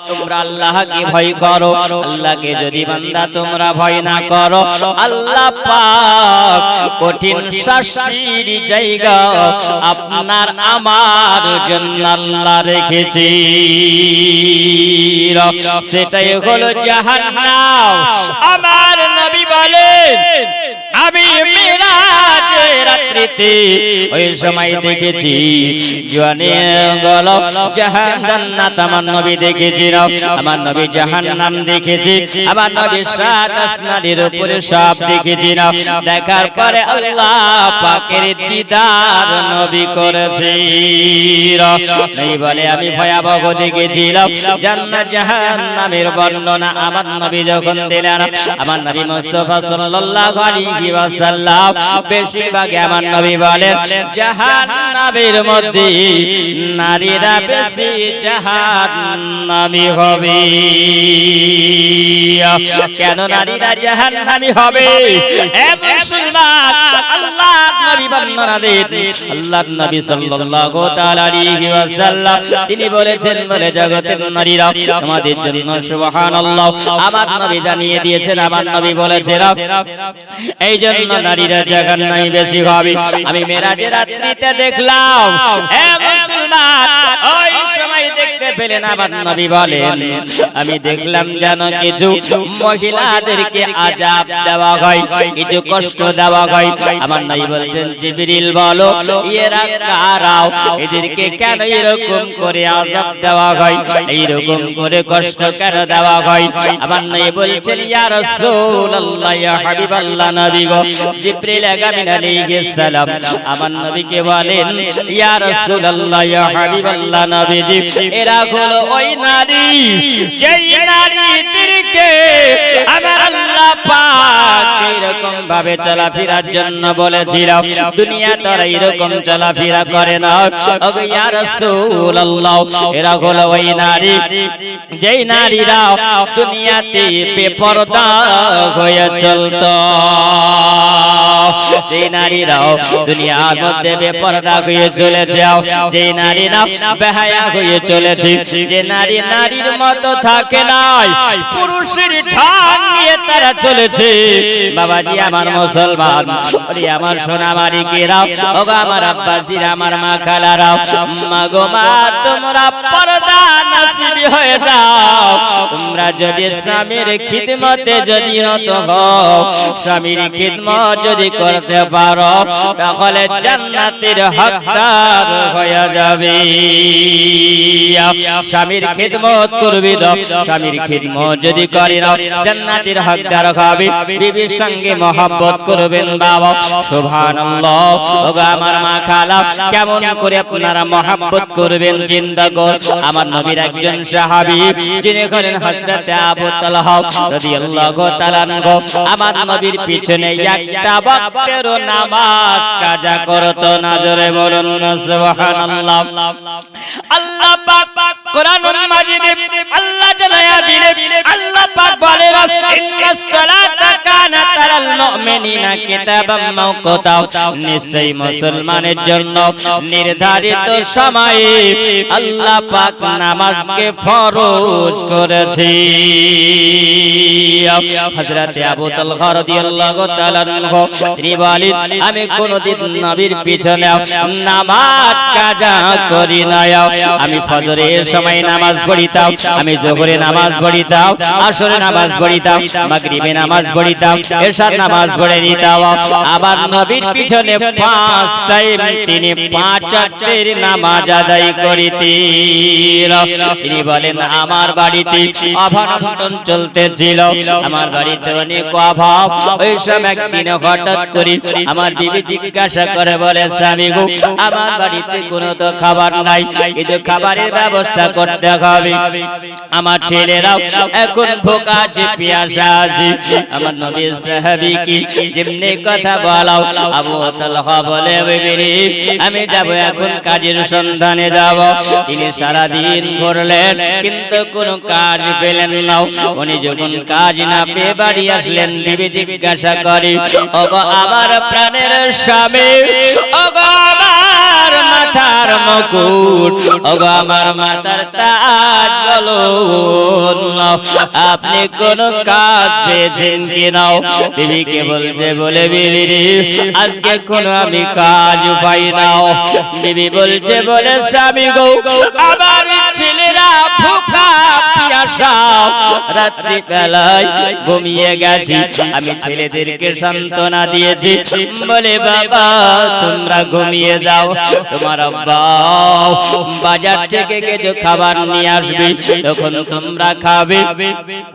তোমরা আল্লাহকে ভয় করো। আল্লাহকে যদি বান্দা তোমরা ভয় না করো, আল্লাহ পাক কঠিন শাস্তির জায়গা আপনার আমার জন্য আল্লাহ রেখেছে, সেটাই হলো জাহান্নাম। আমার নবী বলেন, আমি মিরাজের রাত্রিতে ওই সময় দেখেছি জোয়ানে গেল জান্নাত, আমার নবী দেখেছি, আমার নবী জাহান্নাম দেখেছি, আমার নবী সাত আসমানের উপরে সব দেখেছি। দেখার পরে আল্লাহ পাকের দিদার নবী করেছে। নবী বলে আমি ভয়াবহ দেখেছিলাম জান্নাত জাহান্নামের বর্ণনা আমার নবী যখন দিলেন, আমার নবী মুস্তাফা সাল্লাল্লাহু আলাইহি ওয়াসাল্লাম বেশিরভাগ আমার নবী বলেন জাহান্নামের মধ্যে নারীরা বেশি জাহান্নামী হবে। কেন নারীরা জাহান্নামী হবে? এ মুসলমান, আল্লাহর নবী বর্ণনা দেন, আল্লাহর নবী সাল্লাল্লাহু তাআলা আলাইহি ওয়াসাল্লাম তিনি বলেছেন, বলে জগতের নারীরা তোমাদের জন্য সুবহানাল্লাহ, আমার নবী জানিয়ে দিয়েছেন, আমার নবী বলেছেন এই জন্য নারীরা জাহান্নামী বেশি হবে। আমি মেরাজের রাত্রিতে দেখলাম, এ মুসলমান, ওই সময় দেখতে পেলেন আমার নবী বলেন আমি দেখলাম যেন কিছু মহিলাদেরকে আযাব দেওয়া হয়, কিছু কষ্ট দেওয়া হয়। আমার নবী বলছেন জিবরিল বলো এরা কারা, এদেরকে কেন এরকম করে আযাব দেওয়া হয়, এইরকম করে কষ্ট কেন দেওয়া হয়? আমার নবী বলছেন ইয়া রাসূলুল্লাহ, ইয়া হাবিবাল্লাহ, নবী গো, জিবরিল আমিন আলাইহিস সালাম আমার নবীকে বলেন ইয়া রাসূলুল্লাহ, ইয়া হাবিবাল্লাহ, নবীজি এরা হলো ওই নারী যেই নারীদেরকে আমার আল্লাহ পাক এরকম ভাবে চলাফেরার জন্য বলেছিল, দুনিয়া তারা এরকম চলাফেরা করে না। ওগো ইয়া রাসূলুল্লাহ, এরা হলো ওই নারী যেই নারীরা দুনিয়াতে বেপরদা হয়ে চলতো, যে নারীরাও দুনিয়ার মধ্যে বেপরদা হয়ে চলেছে, যে নারীরা বেহায়া হয়ে চলেছে, যে নারী নারীর মতো থাকে নাই, পুরুষের ঢং নিয়ে তারা চলেছে। বাবাজি আমার মুসলমান, ওরে আমার সোনামারিকেরা, ওগো আমার আব্বাজিরা, আমার মা খালারা, মা গো মা তোমরা পর্দা নসিবী হয়ে যাও। তোমরা যদি স্বামীর খিদমতে যদি নত হও, স্বামীর খিদমত যদি করতে পারো, তাহলে জান্নাতের হকদার হয়ে যাবে। স্বামীর খিদমত করবে, স্বামীর খিদমত যদি করে না জান্নাতের হকদার হবে। বিবির সঙ্গে মহব্বত করবেন বাবা, সুবহানাল্লাহ। ওগো আমার মা খালা, কেমন করে আপনারা মহব্বত করবেন চিন্তা কর। আমার নবীর একজন সাহাবী যিনি হলেন হযরত আবু তালহা রাদিয়াল্লাহু তাআলা আনহু, আমার নবীর পিছনে একটা ওয়াক্তেরও নামাজ কাজা করতো না। জোরে বলুন না সুবহানাল্লাহ। আল্লাহ পাক কোরআনুল মাজিদে আল্লাহ জানায়া দিলেন, আল্লাহ পাক বলেন ইন্নাস সালাতা কানাত আলাল মুমিনিনা কিতাবাম মাওকুতা, নিশ্চয়ই মুসলমানের জন্য নির্ধারিত সময়ে আল্লাহ পাক নামাজকে ফরজ করেছে। হযরত আবু তালহা রাদিয়াল্লাহু তাআলা আনহু তিনি বলেন আমি কোনদিন নবীর পিছনে নামাজ কাজা করি না। আমি ফজরের সময় নামাজ পড়িতাম, আমি যোহরে নামাজ পড়িতাম, আসরে নামাজ পড়িতাম, মাগরিবে নামাজ পড়িতাম, এশার নামাজ পড়ে নিতাম। আবার নবীর পিছনে 5 টাইম তিনি 5 ওয়াক্তের নামাজ আদায় করিতেন। তিনি বলেন আমার বাড়িতে অভাব-অনটন চলতেছিল, আমার বাড়িতে অনেক অভাব। ওই সময় একদিন হঠাৎ করে আমার বিবি জিজ্ঞাসা করে বলে স্বামী গো, আমার বাড়িতে কোনো তো খাবার নাই, এই যে খাবারের ব্যবস্থা করতে হবে। আমার ছেলেরাও এখন ভোকা আছে, পিয়াসা আছে। আমার নবী সাহাবী কি যেমনি কথা বলাও। আবু তালহা বলে বিবি আমি যাব এখন কাজের সন্ধানে যাব। তিনি সারা দিন ঘুরলেন কিন্তু কোনো কাজ পেলেন না। উনি যখন কাজ না পেয়ে বাড়ি আসলেন বিবি জিজ্ঞাসা করে ওগো আমার প্রাণের স্বামী, ওগো আমার মাথার মুকুট, ওগো আমার মাথার তাজ, বলো আপনি কোন কাজ পেয়েছেন কি নাও? বিবিকে বলছে বলে বিবি রে আজকে কোনো আমি কাজ পাই নাও। বিবি বলছে বলে স্বামী গো আমার ছেলেরা ভুকা পিয়াসা রাত্রি বেলায় ঘুমিয়ে গেছি, আমি ছেলেদেরকে সান্ত্বনা দিয়েছি বলে বাবা তোমরা ঘুমিয়ে যাও, তোমার আব্বা বাজার থেকে কিছু খাবার নিয়ে আসবে তখন তোমরা খাবে।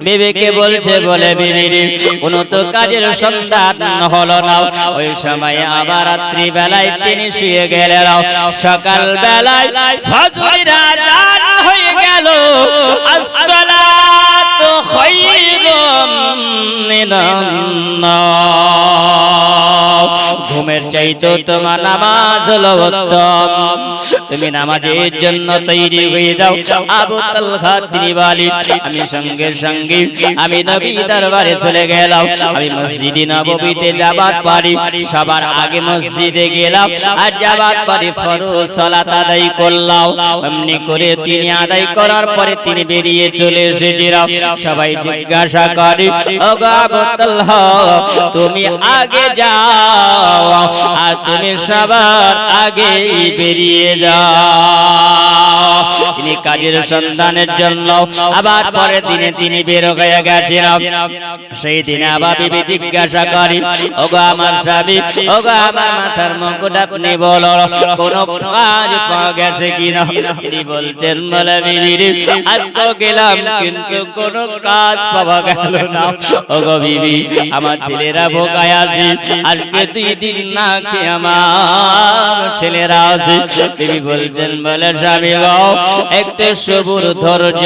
বিবিকে বলছে বলে বিবি রে কোনো তো কাজের সন্ধান হলো না। ওই সময় আবার রাত্রি বেলায় তিনি শুয়ে গেলেন। সকাল বেলায় ফজরের আযান হয়ে গেল। আসসালাতু খায়রুম মিনান নাওম, ঘুমের চাইতে তোমার নামাজ হলো উত্তম, তুমি নামাজের জন্য তৈরি হয়ে যাও। আবু তালহা তিনি বলেন আমি সঙ্গে সঙ্গে আমি নবী দরবারে চলে গেলাম। আমি মসজিদে নববীতে যাবার পরে সবার আগে মসজিদে গেলাম আর যাবার পরে ফরজ সালাত আদায় করলাম। এমনি করে তিনি আদায় করার পরে তিনি বেরিয়ে চলে এসেছিলেন। সবাই জিজ্ঞাসা করে ওগো আবু তালহা তুমি আগে যাও আর তুমি সবার আগে বেরিয়ে যাও। তিনি কাজের সন্ধানের জন্য আবার পরের দিনে তিনি বের হয়ে গেছিলেন। সেই দিনে আবার বিবি জিজ্ঞাসা করি ওগো আমার স্বামী, ওগো আমার মাথার মুকুট আপনি বলো কোন কাজ পাওয়া গেছে কিনা? তিনি বলছেন বলে বিবি রে আজকে গেলাম কিন্তু কোন কাজ পাওয়া গেল না। ওগো বিবি আমার ছেলেরা ভোগায় আছে, আজকে 2 দিন না খেয়ে আমার ছেলেরা আছে। বিবি বলছেন বলে স্বামী গো একটু সবুর ধৈর্য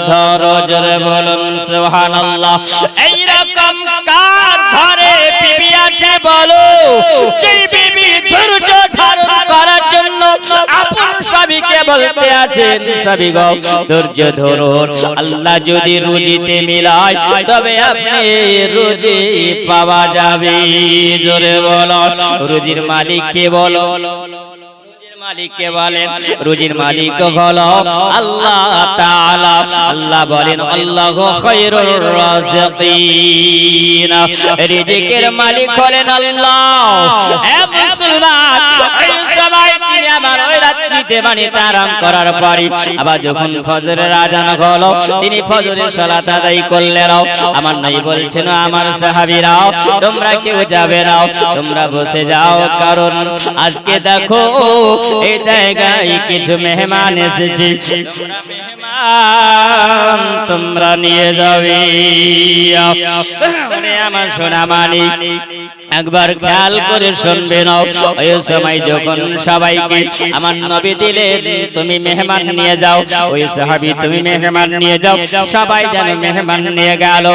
ধরো, জোরে বলুন সুবহানাল্লাহ। এইরকম কার ঘরে বিবি আছে বলো যে বিবি ধৈর্য ধারণ করার জন্য আপন স্বামীকে বলতে আছেন স্বামী গো ধৈর্য ধরুন, আল্লাহ যদি রুজিতে মিলায় তবে আপনি রুজি পাওয়া যাবে। জোরে বলো রুজির মালিক কে বলো? মালিককে বলেন রুজির মালিক হলো আল্লাহ তাআলা। আল্লাহ বলেন আল্লাহু খায়রুর রাযিকিন, রিজিকের মালিক হলেন আল্লাহ। হে মুসলমান এই সময় তিনি আবার ওই রাত্রিতে বাড়িতে আরাম করার পরে আবার যখন ফজরের আযান হলো তিনি ফজরের সালাত আদায় করলেন। আমার নবী বলছেন আমার সাহাবীরা তোমরা কেউ যাবে না, তোমরা বসে যাও, কারণ আজকে দেখো এই জায়গায় কিছু মেহমান এসেছে, তোমরা মেহমান তোমরা নিয়ে যাবে। আমার সোনা মানিক একবার খেয়াল করে শুনবে না। ওই সময় যখন সবাইকে আমার নবী দিলেন তুমি মেহমান নিয়ে যাও, ওই সাহাবী তুমি মেহমান নিয়ে যাও, সবাই যেন মেহমান নিয়ে গেল।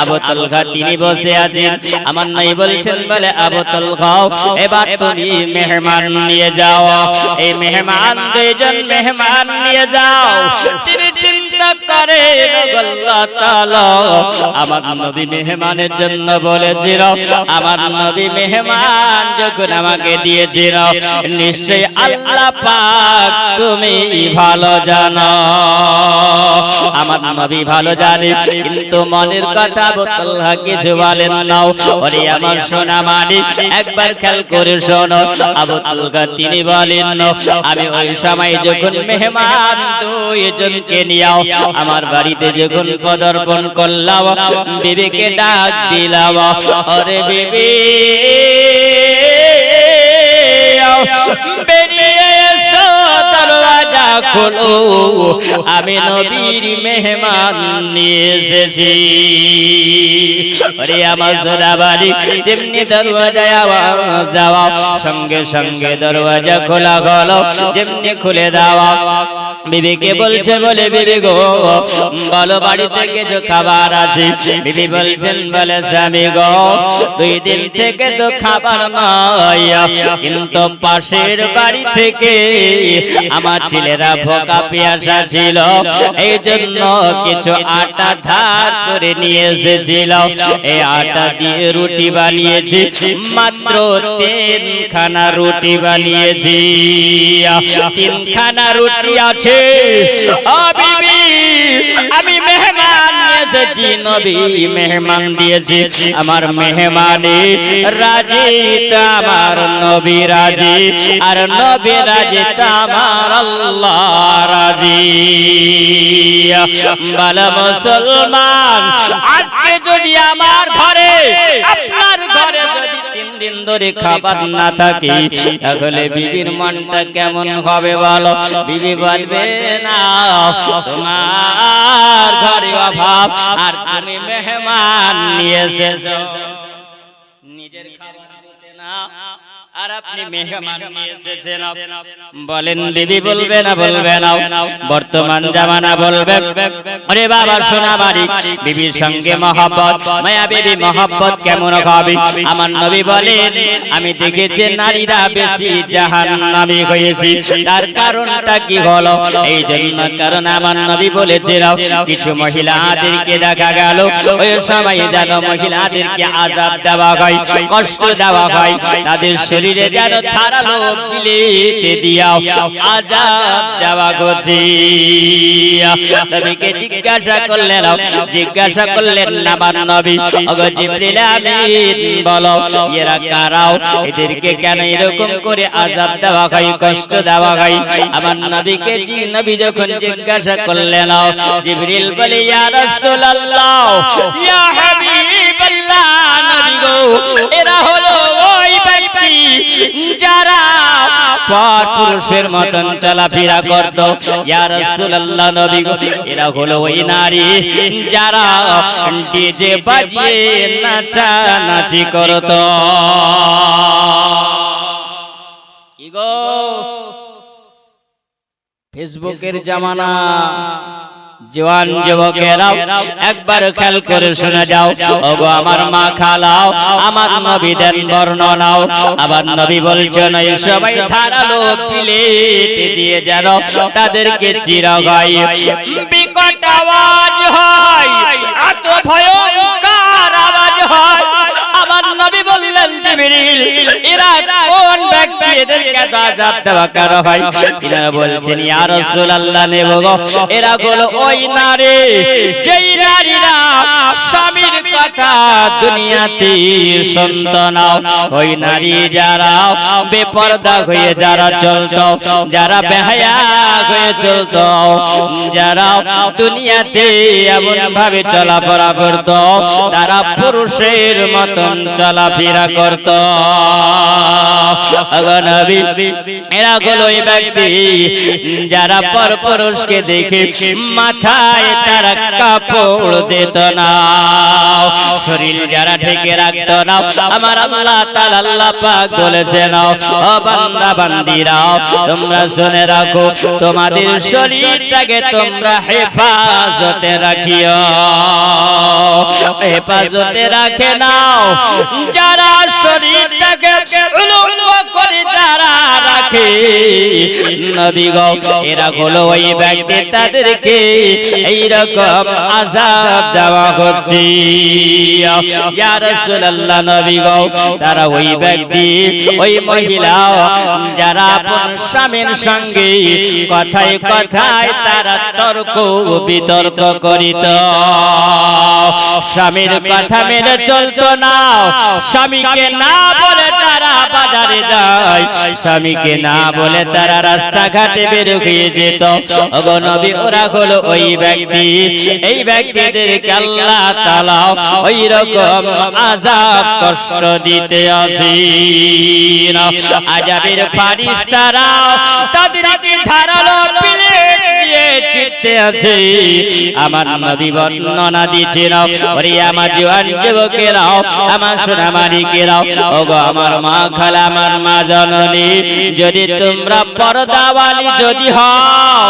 আবু তালহা তিনি বসে আছেন। আমার নবী বলছেন বলে আবু তালহা এবার তুমি মেহমান নিয়ে যাও। এই মেহমান 2 জন মেহমান নিয়ে যাও। তিনি চিন্তা করেন আল্লাহ তাআলা আমার নবী মেহমানের জন্য বলেছিল, আমার নবী মেহমান যখন আমাকে দিয়েছিল নিশ্চয়ই আল্লাহ পাক তুমি ভালো জানো। আমার নবী ভালো জানে কিন্তু মনের কথা আবু তালহা কিছু বলেন না। ওরে আমার সোনা মানিক একবার খেয়াল করে শোনো। আবু তালহা তিনি বলেন আমি ওই সময় যখন মেহমান 2 জনকে নিয়ে আমার বাড়িতে যখন পদার্পণ করলাম বিবিকে ডাক দিলাম, ওরে বিবি বেরিয়ে এসো, দরওয়াজা খোলো, আমি নবীর মেহমান নিয়ে এসেছি। ওরে আমার সোনা বাড়ি যেমনি দরওয়াজায় আওয়াজ দেওয়া সঙ্গে সঙ্গে দরওয়াজা খোলা হলো, যেমনি খুলে দেওয়া বিবিকে বলছে বলে বিবি গো বলো বাড়িতে কিছু খাবার আছে বিবি বলছেন বলে স্বামী গো 2 দিন থেকে তো খাবার নাই কিন্তু পাশের বাড়ি থেকে আমার ছেলেরা ভোকা পেয়াসা ছিল এই জন্য কিছু আটা ধার করে নিয়ে এসেছিল এই আটা দিয়ে রুটি বানিয়েছি মাত্র 3 খানা রুটি বানিয়েছি 3 খানা রুটি আছে ও বিবি আমি মেহমান এসেছি নবী মেহমান দিয়েছি আমার মেহমানে রাজি তা আমার নবী রাজি আর নবী রাজি তা আমার আল্লাহ রাজি বলে মুসলমান আজকে যদি আমার ঘরে আপনার ঘরে যদি 3 দিন ধরে খাবার না থাকে তাহলে বিবির মনটা কেমন হবে বলো বিবি বলবে না তোমার ঘরে অভাব আর তুমি মেহমান নিয়ে এসেছো নিজের খাবার দিতে না আর আপনি মেহমান নিয়ে এসেছেন বলেন বিবি বলবে না বর্তমান জামানা বলবে আরে বাবা সোনা বাড়ি বিবির সঙ্গে মহব্বত মায়া বিবি মহব্বত কেমন হবে আমার নবী বলেন আমি দেখেছি নারীরা বেশি জাহান্নামী হয়েছে তার কারণটা কি হলো এই জন্য কারণ আমার নবী বলেছেন কিছু মহিলাদেরকে দেখা গেল ওই সময় যেন মহিলাদেরকে আযাব দেওয়া হয় কষ্ট দেওয়া হয় তাদের শরীরে যেন ধারালো প্লেটে দিয়াও আযাব দেওয়া গেছে নবীকে জিজ্ঞাসা করলেন আমার নবী ওগো জিবরিল আমিন বলো এরা কারাও এদেরকে কেন এরকম করে আযাব দেওয়া হয় কষ্ট দেওয়া হয় আমার নবীকে নবী যখন জিজ্ঞাসা করলেন জিবরিল বলে ইয়া রাসূলুল্লাহ ইয়া হাবিবাল্লাহ নবী গো এরা হলো ওই ব্যক্তি যারা পর পুরুষের মতন চলাফেরা করত ইয়া রাসূলুল্লাহ নবী গো এরা হলো ওই নারী যারা ডিজে বাজিয়ে নাচানাচি করত কি গো ফেসবুকের জামানা জওয়ান যুবকেরা একবার খেয়াল করে শুনে যাও ওগো আমার মা খালাও আমার নবী দেন বর্ণনাও আবার নবী বলছেন এই সবাই ধারালো প্লেট দিয়ে যেন তাদেরকে চিরা হয় বিকট আওয়াজ হয় এত ভয়ঙ্কর আওয়াজ হয় আমার নবী বললেন জিবরিল এরা কোন ব্যক্তি এদেরকে আযাব দেওয়া কার হয় এরা বলছেন ইয়া রাসূলুল্লাহ নেব গো এরা হলো ওই নারী যেই নারীরা স্বামীর কথা দুনিয়াতে শুনতো না ওই নারী যারা বেপরদা হয়ে যারা চলতো যারা বেহায়া হয়ে চলতো যারা দুনিয়াতে এমন ভাবে চলাফেরা করতো তারা পুরুষের মতন চলাফেরা করতো নবী এরা হলো ওই ব্যক্তি যারা পরপুরুষকে দেখে মাথায় তারা কাপড় দিত না শরীর যারা ঢেকে রাখতো না আমার আল্লাহ তাআলা আল্লাহ পাক বলেছেন ও বান্দা বান্দীরা তোমরা শুনে রাখো তোমাদের শরীরটাকে তোমরা হেফাজতে রাখিও হেফাজতে রাখে নাও যারা শরীরটাকে উলঙ্গ করে যারা রাখে নবী গো এরা হলো ওই ব্যক্তি তাদেরকে এইরকম আযাব দেওয়া হচ্ছে ইয়া রাসূলুল্লাহ নবী গো তারা ওই ব্যক্তি ওই মহিলা যারা আপন স্বামীর সঙ্গে কথায় কথায় তারা তর্ক বিতর্ক করিত স্বামীর কথা মেনে চলতো না স্বামীকে না বলে যারা বাজারে যায় স্বামীকে না বলে তারা রাস্তাঘাটে বের হয়ে যেত ওগো নবী ওরা হলো ওই ব্যক্তি এই ব্যক্তিদেরকে আল্লাহ তাআলা ওই রকম আযাব কষ্ট দিতে আছেন আযাবের ফেরেশতারা তাদেরকে ধারালো প্লেট দিয়ে চিরতে আছে আমার নবী বর্ণনা দিয়েছেন নাও, ওরে আমার জওয়ান যুবকেরাও, আমার সোনামানিকেরাও, ওগো আমার মা খালা, আমার মা জননী, যদি তোমরা পর্দাওয়ালি যদি হও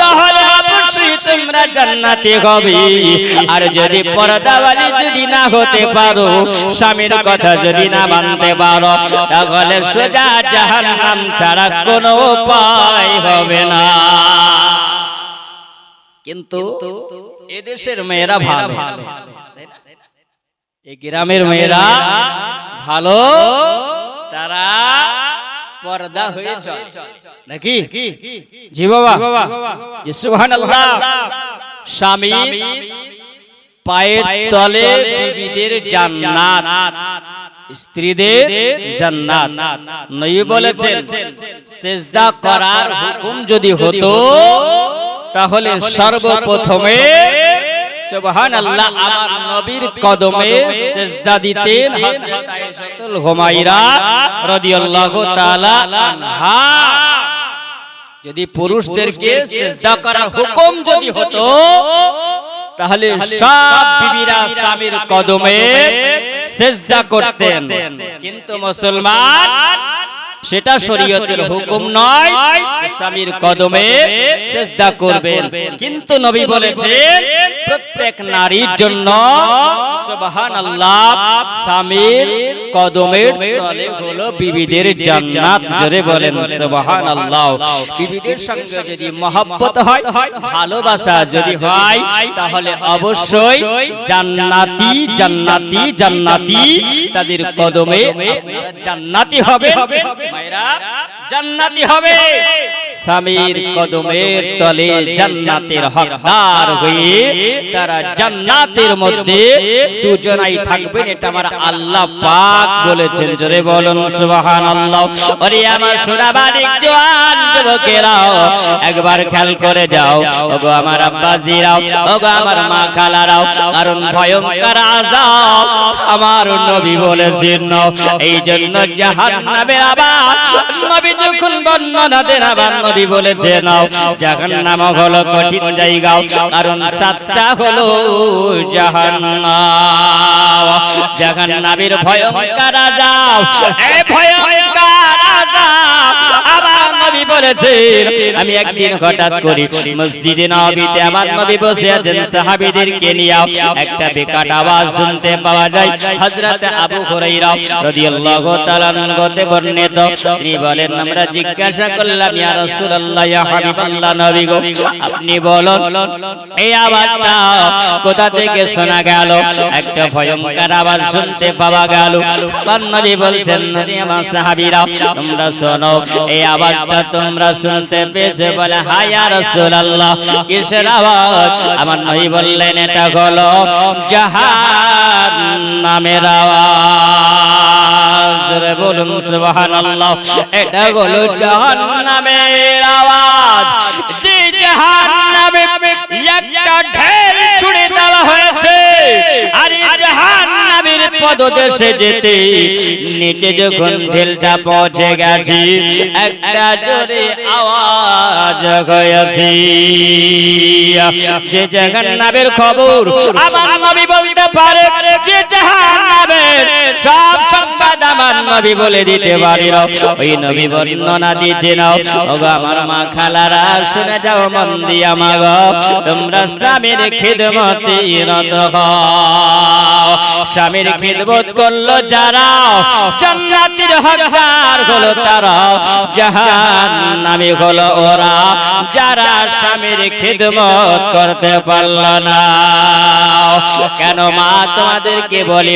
তাহলে অবশ্যই তোমরা জান্নাতে হবে। আর যদি পর্দাওয়ালি যদি না হতে পারো, স্বামীর কথা যদি না মানতে পারো, তাহলে সোজা জাহান্নাম ছাড়া কোনো উপায় হবে না। কিন্তু এদেশের মেয়েরা ভালো, এই গ্রামের মেয়েরা ভালো, তারা পর্দা হয়ে চলে নাকি? জি বাবা, জি সুবহানাল্লাহ। স্বামী পায়ের তলে বিবিদের জান্নাত, স্ত্রীদের জান্নাত। নবী বলেছেন সিজদা করার হুকুম যদি হতো তাহলে সর্বপ্রথমে সুবহানাল্লাহ আমার নবীর কদমে সিজদা দিতেন হযরত আয়েশাতুল হুমায়রা রাদিয়াল্লাহু তাআলা আনহা। যদি পুরুষদেরকে সিজদা করার হুকুম যদি হতো তাহলে সব বিবিরা স্বামীর কদমে সিজদা করতেন। কিন্তু মুসলমান সেটা শরীয়তের হুকুম নয়, স্বামীর কদমে সিজদা করবেন। কিন্তু নবী বলেছেন প্রত্যেক নারীর জন্য সুবহানাল্লাহ স্বামীর কদমের তলে হলো বিবিদের জান্নাত। জোরে বলেন সুবহানাল্লাহ। বিবিদের সঙ্গে যদি মহব্বত হয়, ভালোবাসা যদি হয়, তাহলে অবশ্যই জান্নাতি জান্নাতি জান্নাতি, তাদের কদমে আপনারা জান্নাতি হবে, মায়েরা জান্নাতি হবে। স্বামীর কদমের তলে জান্নাতের হকদার হয়ে তারা জান্নাতের মধ্যে দুজনাই থাকবেন, এটা আমার আল্লাহ পাক বলেছেন। জোরে বলুন সুবহানাল্লাহ। ওরে আমার সোনামানিক জওয়ান যুবকেরাও, একবার খেয়াল করে যাও, ওগো আমার আব্বাজিরাও, ওগো আমার মা খালারাও, কারণ ভয়ঙ্কর আযাব আমার নবী বলেছেন। এই জন্য জাহান্নামের আযাব নবী যখন বর্ণনা দেন, আবার নবী বলেছেন জাহান্নাম হলো কঠিন জায়গা, কারণ সাতটা হলো জাহান্নাম। জাহান্নামের ভয়ঙ্কর আযাব, এই ভয়ঙ্কর আযাব আমার নবী বলেছেন। আমি একদিন হঠাৎ করে মসজিদে নববীতে আমার নবী বসে আছেন, সাহাবীদেরকে নিয়ে একটা বিকট আওয়াজ শুনতে পাওয়া যায়। হযরত আবু হুরায়রা রাদিয়াল্লাহু তাআলা হতে বর্ণিত, তিনি বলেন আমরা জিজ্ঞাসা করলাম ইয়া রাসূলুল্লাহ, ইয়া হাবিবাল্লাহ, নবী গো আপনি বলুন এই আওয়াজটা কোথা থেকে শোনা গেল? একটা ভয়ঙ্কর আওয়াজ শুনতে পাওয়া গেল। আমার নবী বলছেন আমার সাহাবীরা তোমরা শোনো, এই আওয়াজটা তোমরা শুনতে পেয়েছো? বলে হ্যাঁ ইয়া রাসূলুল্লাহ। কিসের আওয়াজ? আমার নবী বললেন এটা হলো জাহান্নামের আওয়াজ। জোরে বলুন সুবহানাল্লাহ। এটা হলো জাহান্নামের আওয়াজ। যে জাহান্নামে একটা ঢের ছুড়ে দেওয়া হয়েছে, আর এই জাহান্নামের পদদেশে যেতে নিচে যখন ঢেলটা পৌঁছে গেছে, একটা জোরে আওয়াজ হয়েছে। যে জাহান্নামের খবর আমার নবী বলতে পারে, যে জাহান্নামের সব সংবাদ আমার নবী বলে দিতে পারে, ওই নবী বর্ণনা দিয়েছে। নাও ওগো আমার মা খালারা শুনে যাও মন দিয়া, মা গো তোমরা স্বামীর খিদমতে রত হও। স্বামীর খিদমত করলো যারা, জান্নাতের হকদার হলো তারা, জাহান্নামী হলো ওরা যারা স্বামীর খিদমত করতে পারল না। কেন মা তোমাদেরকে বলি,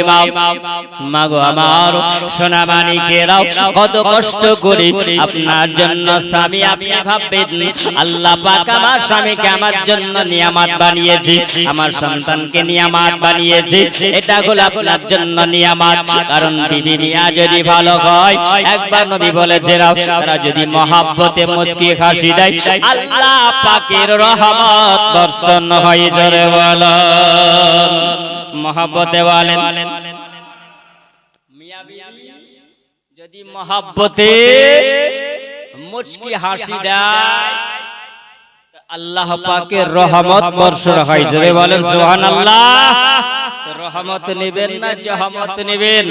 মা গো আমার সোনামানিকেরাও, কত কষ্ট করে আপনার জন্য স্বামী আপনি ভাববেন আল্লাহ পাক আমার স্বামীকে আমার জন্য নিয়ামত বানিয়েছে, আমার সন্তানকে নিয়ামত বানিয়েছে, এটা হলো আপনার জন্য নিয়ামত। কারণ বিবি মিয়া যদি ভালো হয়, একবার নবী বলেছেন তারা যদি মহব্বতে মুচকি হাসি দেয়, আল্লাহ পাকের রহমত বর্ষণ হয়। জোরে বলেন মহব্বতে বলেন। মিয়া বিবি যদি মহব্বতে মুচকি হাসি দেয়, আল্লাহ পাকের রহমত বর্ষণ হয়, জোরে বলেন সুবহানাল্লাহ। তো রহমত নেবেন না জহমত নেবেন?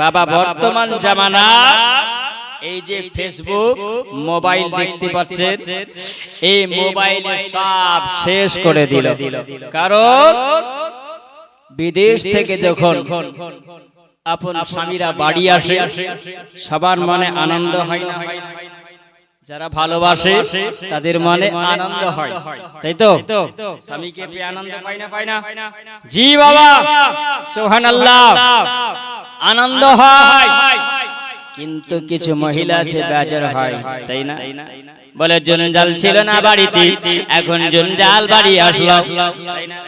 বাবা বর্তমান জামানা এই যে ফেসবুক মোবাইল দেখতে পাচ্ছেন, এই মোবাইলে সব শেষ করে দিল। কারণ বিদেশ থেকে যখন আপন স্বামীরা বাড়ি আসে, সবার মনে আনন্দ হয় না? যারা ভালোবাসে তাদের মনে আনন্দ হয়, তাই তো? স্বামীকে পেয়ে আনন্দ পায় না, পায় না? জি বাবা, সুবহানাল্লাহ, আনন্দ হয়। কিন্তু কিছু মহিলা আছে বেজার হয়, তাই না? বলে জঞ্জাল ছিল না বাড়িতে, এখন জঞ্জাল বাড়ি আসলো, তাই না?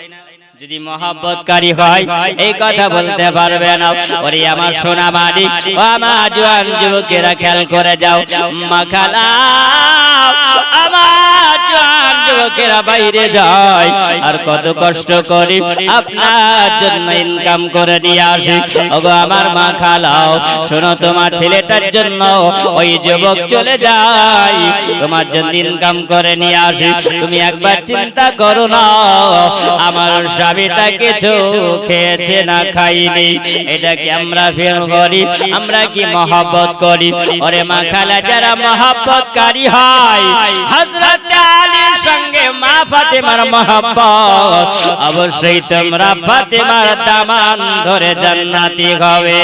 যদি মহব্বতকারী হয় এই কথা বলতে পারবে না। ওরে আমার সোনা মানি, ও আমার জওয়ান যুবকেরা খেয়াল করে যাও, মাখালা আমার জওয়ান যুবকেরা বাইরে যায় আর কত কষ্ট করে আপনার জন্য ইনকাম করে নিয়ে আসে। ওগো আমার মা খালাও, শোনো, তোমার ছেলেটার জন্য ওই যুবক চলে যায়, তোমার জন্য ইনকাম করে নিয়ে আসে। তুমি একবার চিন্তা করো না, আমার স্বামীটা কিছু খেয়েছে না খাইনি, এটা কি আমরা ফেল করি? আমরা কি মহব্বত করি? ওরে মা খালা, যারা মহব্বতকারী হয়, হযরত আলীর সঙ্গে মা ফাতেমার মহব্বত, অবশ্যই তোমরা ফাতেমার দামান ধরে জান্নাতি হবে।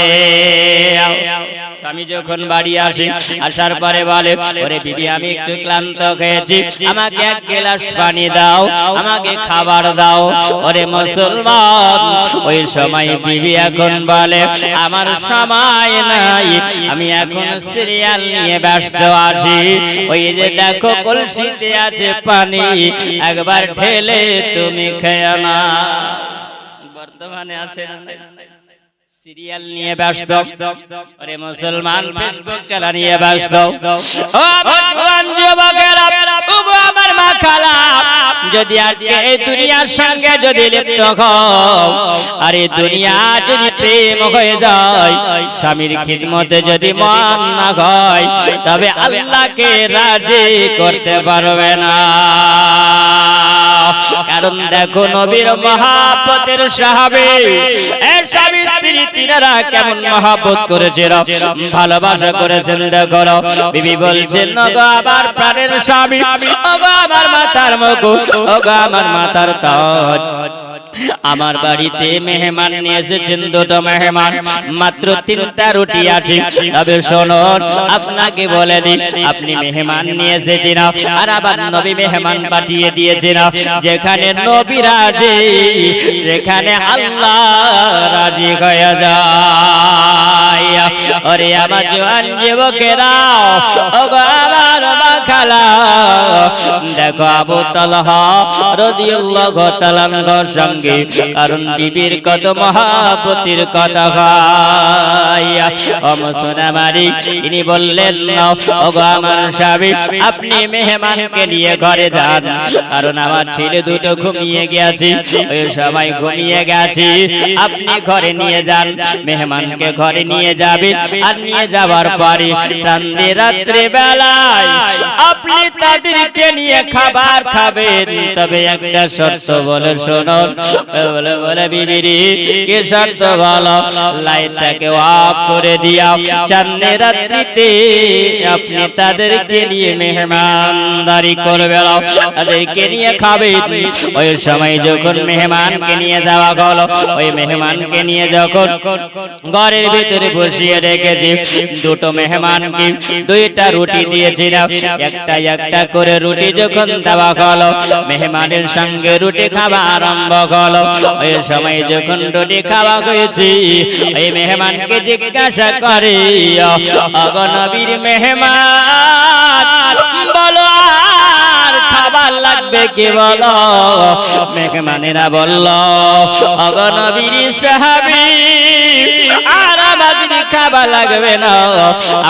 স্বামী যখন বাড়ি আসে, আসার পরে বলে, ওরে বিবি আমি একটু ক্লান্ত হয়েছি, আমাকে এক গ্লাস পানি দাও, আমাকে খাবার দাও। ওরে মুসলমান, ওই সময় বিবি এখন বলে, আমার সময় নাই, আমি এখন সিরিয়াল নিয়ে ব্যস্ত আছি। ওই যে দেখো কলসিতে আছে পানি, একবার ঢেলে তুমি খেয়ে না। বর্তমানে আছে না? সিরিয়াল নিয়ে ব্যস্ত। আরে মুসলমান ফেসবুক চালা নিয়ে ব্যস্ত। ও আমার জওয়ান যুবকেরা, ওগো আমার মা খালা, যদি আজকে এই দুনিয়ার সঙ্গে যদি লিপ্ত হও, আর এই দুনিয়া যদি প্রেম হয়ে যায়, স্বামীর খিদমতে যদি মন না হয়, তবে আল্লাহকে রাজি করতে পারবে না। কারণ দেখো নবীর মহব্বতের সাহাবী, এই স্বামী স্ত্রী তিনারা কেমন মহব্বত করেছেন, ভালোবাসা করেছেন। দেখো বিবি বলছেন, ওগো আমার প্রাণের স্বামী, ওগো আমার মাথার মুকুট, ওগো আমার মাথার তাজ, আমার বাড়িতে মেহমান নিয়ে এসেছেন, দুটো মেহমান, মাত্র 3টা রুটি আছে। তবে শুনুন, আপনাকে বলে দিই, আপনি মেহমান নিয়ে এসেছেন আর আবার নবী মেহমান পাঠিয়ে দিয়েছেন। যেখানে নবী রাজি, যেখানে আল্লাহ রাজি হয়ে যায়। ওরে আমার জওয়ান যুবকেরা, ওগো আমার মা খালা, দেখো আবু তালহা রাদিয়াল্লাহু তাআলা আনহুর সঙ্গে, কারণ বিবির কত মহব্বতের কথা হয়। ও মুসলমানি, তিনি বললেন, ওগো আমার স্বামী, আপনি মেহমানকে নিয়ে ঘরে যান, কারণ আমার ছেলে দুটো ঘুমিয়ে গেছে, ওই সময় ঘুমিয়ে গেছে, আপনি ঘরে নিয়ে যান, মেহমানকে ঘরে নিয়ে যাবেন। আর নিয়ে যাওয়ার পরে রাত্রে বেলায় আপনি তাদেরকে নিয়ে খাবার খাবেন, তবে একটা শর্ত বলে শুনুন। বলে বিবিরি, কি শর্ত বলো? লাইটটাকে অফ করে দিয়া চাঁদের রাত্রিতে আপনি তাদেরকে নিয়ে মেহমানদারি করবেন, তাদেরকে নিয়ে খাবেন। ওই সময় যখন মেহমানকে নিয়ে যাওয়া হলো, ওই মেহমানকে নিয়ে যখন ঘরের ভিতরে বসিয়ে রেখেছি, দুটো মেহমানকে 2টা রুটি দিয়েছিলাম, একটা একটা করে রুটি যখন দেওয়া হলো, মেহমানের সঙ্গে রুটি খাওয়া আরম্ভ হলো। ওই সময় যখন রুটি খাওয়া হয়েছে, ওই মেহমানকে জিজ্ঞাসা করে, ওগো নবীর মেহমান, বলো আর খাবার লাগবে কি বলো? মেহমানেরা বলল, ওগো নবীর সাহাবী, আর আমাদের খাবার লাগবে না,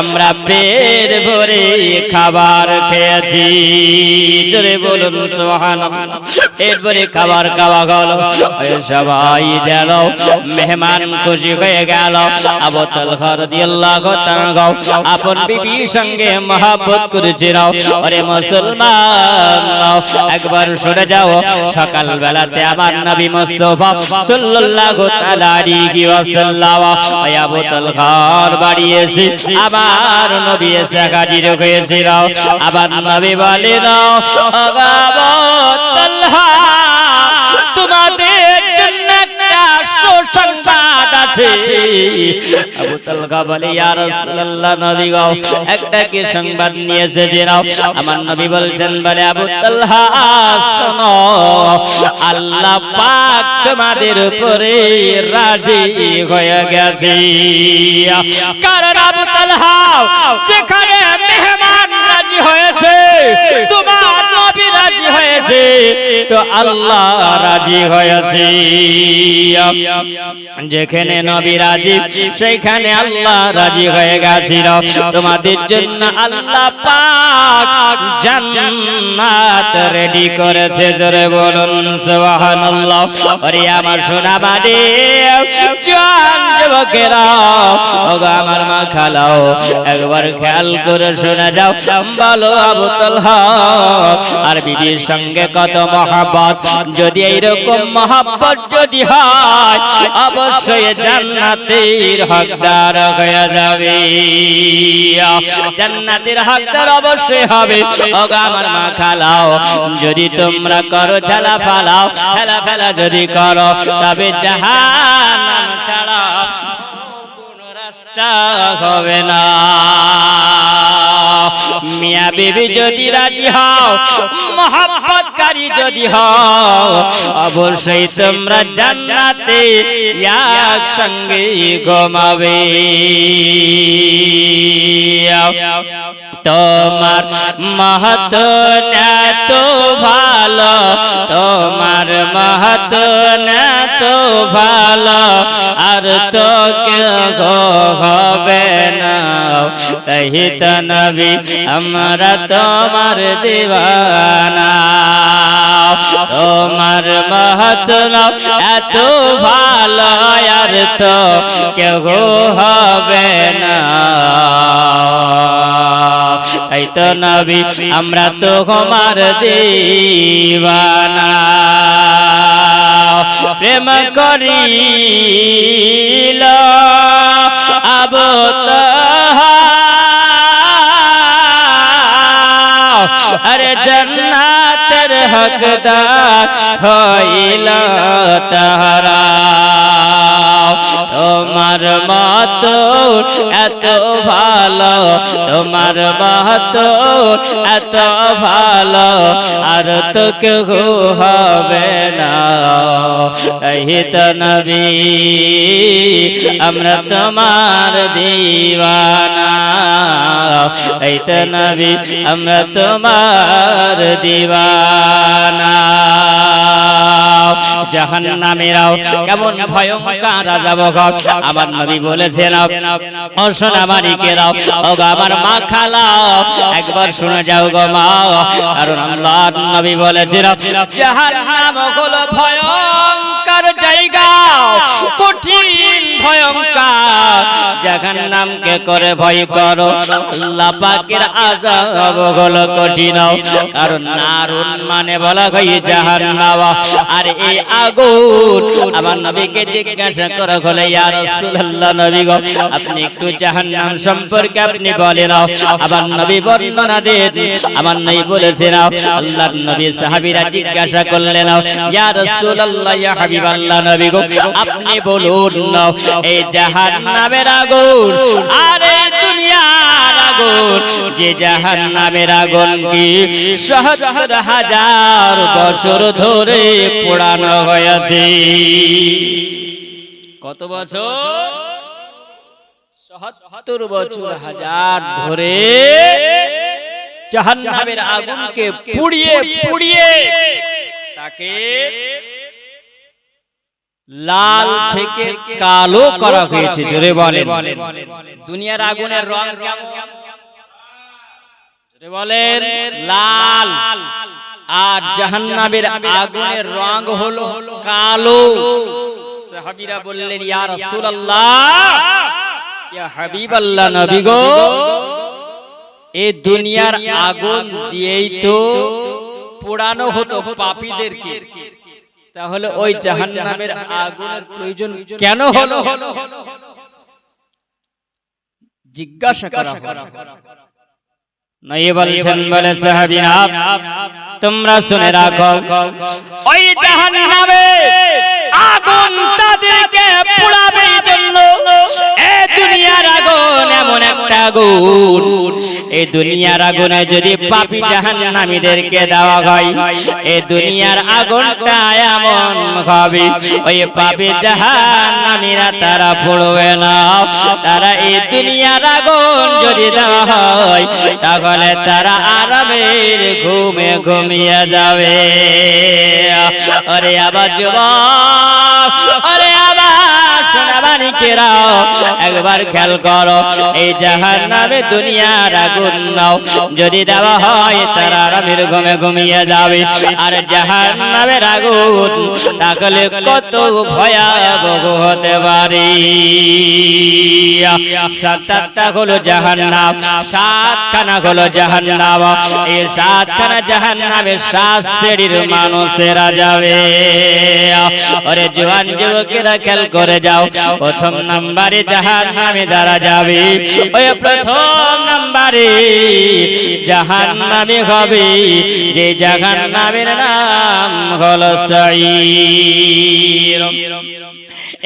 আমরা পেট ভরে খাবার খেয়েছি। জোরে বলুন সুবহানাল্লাহ। পেট ভরে খাবার খাওয়া হলো, সবাই যেন মেহমান খুশি হয়ে গেল। আবু তালহা রাদিয়াল্লাহু তাআলা আপন বিবির সঙ্গে মহব্বত করেছিল। আরে মুসলমান, একবার শুনে যাও, সকাল বেলাতে আমার নবী মুস্তাফা সাল্লাল্লাহু তাআলা আলাইহি ওয়াসাল্লাম আবু তালহার বাড়ি এসে আমার নবী এসে হাজির হয়েছিল। আবার নবী বলেন, আবু তালহা, তোমাদের জন্য একটা সুসংবাদ আছে। আবু তালহা বলে, ইয়া রাসূলুল্লাহ, নবী গো, একটা কি সংবাদ নিয়ে এসেছেন? আমার নবী বলছেন, বলে আবু তালহা, শোনো, আল্লাহ পাক তোমাদের উপরে রাজি হয়ে গেছে। কারণ আবু তালহা, যেখানে মেহমান রাজি হয়েছে, তোমার নবী রাজি হয়েছে, তো আল্লাহ রাজি হয়েছে। যেখানে নবী রাজি, সেখানে আল্লাহ রাজি হয়ে গেছিল। তোমাদের জন্য আল্লাহ পাক জান্নাত রেডি করেছে। জোরে বলুন সুবহানাল্লাহ। আরে আমার সোনা বাড়ি জান যুবকেরা, ওগো আমার মা খালাও, একবার খেয়াল করে শোনা যাও। বলো আবু তালহা আর বিবির সঙ্গে কত মহব্বত। যদি এইরকম মহব্বত যদি হয়, অবশ্যই জান্নাতের হকদার হয়ে যাবে। জান্নাতের হকদার অবশ্যই হবে। ওগো আমার মা খালাও, যদি তোমরা করো ঝালা ফালাও, হেলা ফেলা যদি করো, তবে জাহান্নাম ছাড়া কোনো রাস্তা হবে না। মিয়া বিবি যদি রাজি হও, মহব্বতকারী যদি হও, অবশ্যই তোমরা জান্নাতে একসঙ্গে ঘুমাবে। তোমার মাহাতো এত ভালো, তোমার মাহাতো এত ভালো, আর তো কেউ হবে না। তাই তো নবী আমরা তোমার দিওয়ানা। তোমার মাহাতো এত ভালো, আর তো কেউ হবে না। তাই তো নবী আমরা তো তোমার দিওয়ানা। প্রেম করিল আবু তালহা, আরে জান্নাতের হকদার হইল তাহারা। তোমার মতো এত ভালো, তোমার মতো এত ভালো, আর তো কেউ হবে না। এই তো নবী আমরা তোমার দিওয়ানা। এই তো নবী আমরা তোমার দিওয়ানা। জাহান্নামেরাও কেমন ভয়ঙ্কর আযাব। আমার নবী বলেছেন, ও সোনা মানিকেরাও, ওগো আমার মা খালাও, একবার শুনে যাও গো মা। কারণ আল্লাহর নবী বলেছেন, জাহান্নাম হলো ভয়ঙ্কর জায়গা, কঠিন ভয়ঙ্কর। জাহান্নামকে করে ভয় করো, আল্লাহ পাকের আযাব হলো কঠিন। কারণ নারুন মানে বলা হয় জাহান্নাম। আর এই আগুন আমার নবীকে জিজ্ঞাসা করা হলো, ইয়া রাসূলুল্লাহ, নবী গো, আপনি একটু জাহান্নাম সম্পর্কে আপনি বলেন। আমার নবী বর্ণনা দেন। আমার নবী বলেছেন, আল্লাহর নবী সাহাবীরা জিজ্ঞাসা করলেন, ইয়া রাসূলুল্লাহ, ইয়া হাবিবাল্লাহ, নবী গো, আপনি বলুন এই জাহান্নামের আগুন আর এই দুনিয়ার আগুন, যে জাহান্নামের আগুন কি ৭০,০০০ বছর ধরে পোড়ানো হয়েছে। কত বছর? ৭০ বছর, ১০০০ ধরে জাহান্নামের আগুনকে পুড়িয়ে পুড়িয়ে তাকে লাল থেকে কালো করা হয়েছে। জোরে বলেন দুনিয়ার আগুনের রং কেমন? জোরে বলেন লাল। আর জাহান্নামের আগুনের রং হলো কালো। সাহাবীরা বললেন ইয়া রাসূলুল্লাহ, ইয়া হাবিবাল্লাহ, নবী গো, এই দুনিয়ার আগুন দিয়েই তো পোড়ানো হতো পাপীদেরকে, তাহলে ওই জাহান্নামের আগুনের প্রয়োজন কেন হলো? জিজ্ঞাসা করা হলো। নবী বলছেন, বলে সাহাবীরা তোমরা শুনে রাখো, ওই জাহান্নামে আগুন তাদেরকে পোড়াবে জন্য এই দুনিয়ার আগুন এমন একটা আগুন, এই দুনিয়ার আগুনে যদি পাপী জাহান্নামীদেরকে দেওয়া হয়, এই দুনিয়ার আগুনটা এমন হবে ওই পাপী জাহান্নামীরা তারা পড়বে না। তারা এই দুনিয়ার আগুন যদি দেওয়া হয় তাহলে তারা আরামের ঘুমে ঘুমিয়ে যাবে। আরে আবার যুবক, আরে আবার সোনাবানিকেরা, একবার খেয়াল করো, এই জাহান্নামে দুনিয়ার আগুন নাও যদি দেওয়া হয় তারা আরামের ঘুমে ঘুমিয়ে যাবে। আর জাহান্নামের আগুন তাহলে কত ভয়াবহ হতে পারে। সাতটা হলো জাহান্নাম, সাতখানা হলো জাহান্নাম। এই সাতখানা জাহান্নামে সাত শ্রেণীর মানুষেরা যাবে। আরে জওয়ান যুবকেরা খেয়াল করে যাও, প্রথম নম্বরে জাহান্নামে যারা যাবে, ওই প্রথম নম্বরে জাহান্নামে হবে যে জাহান্নামের নাম হলো সাঈর।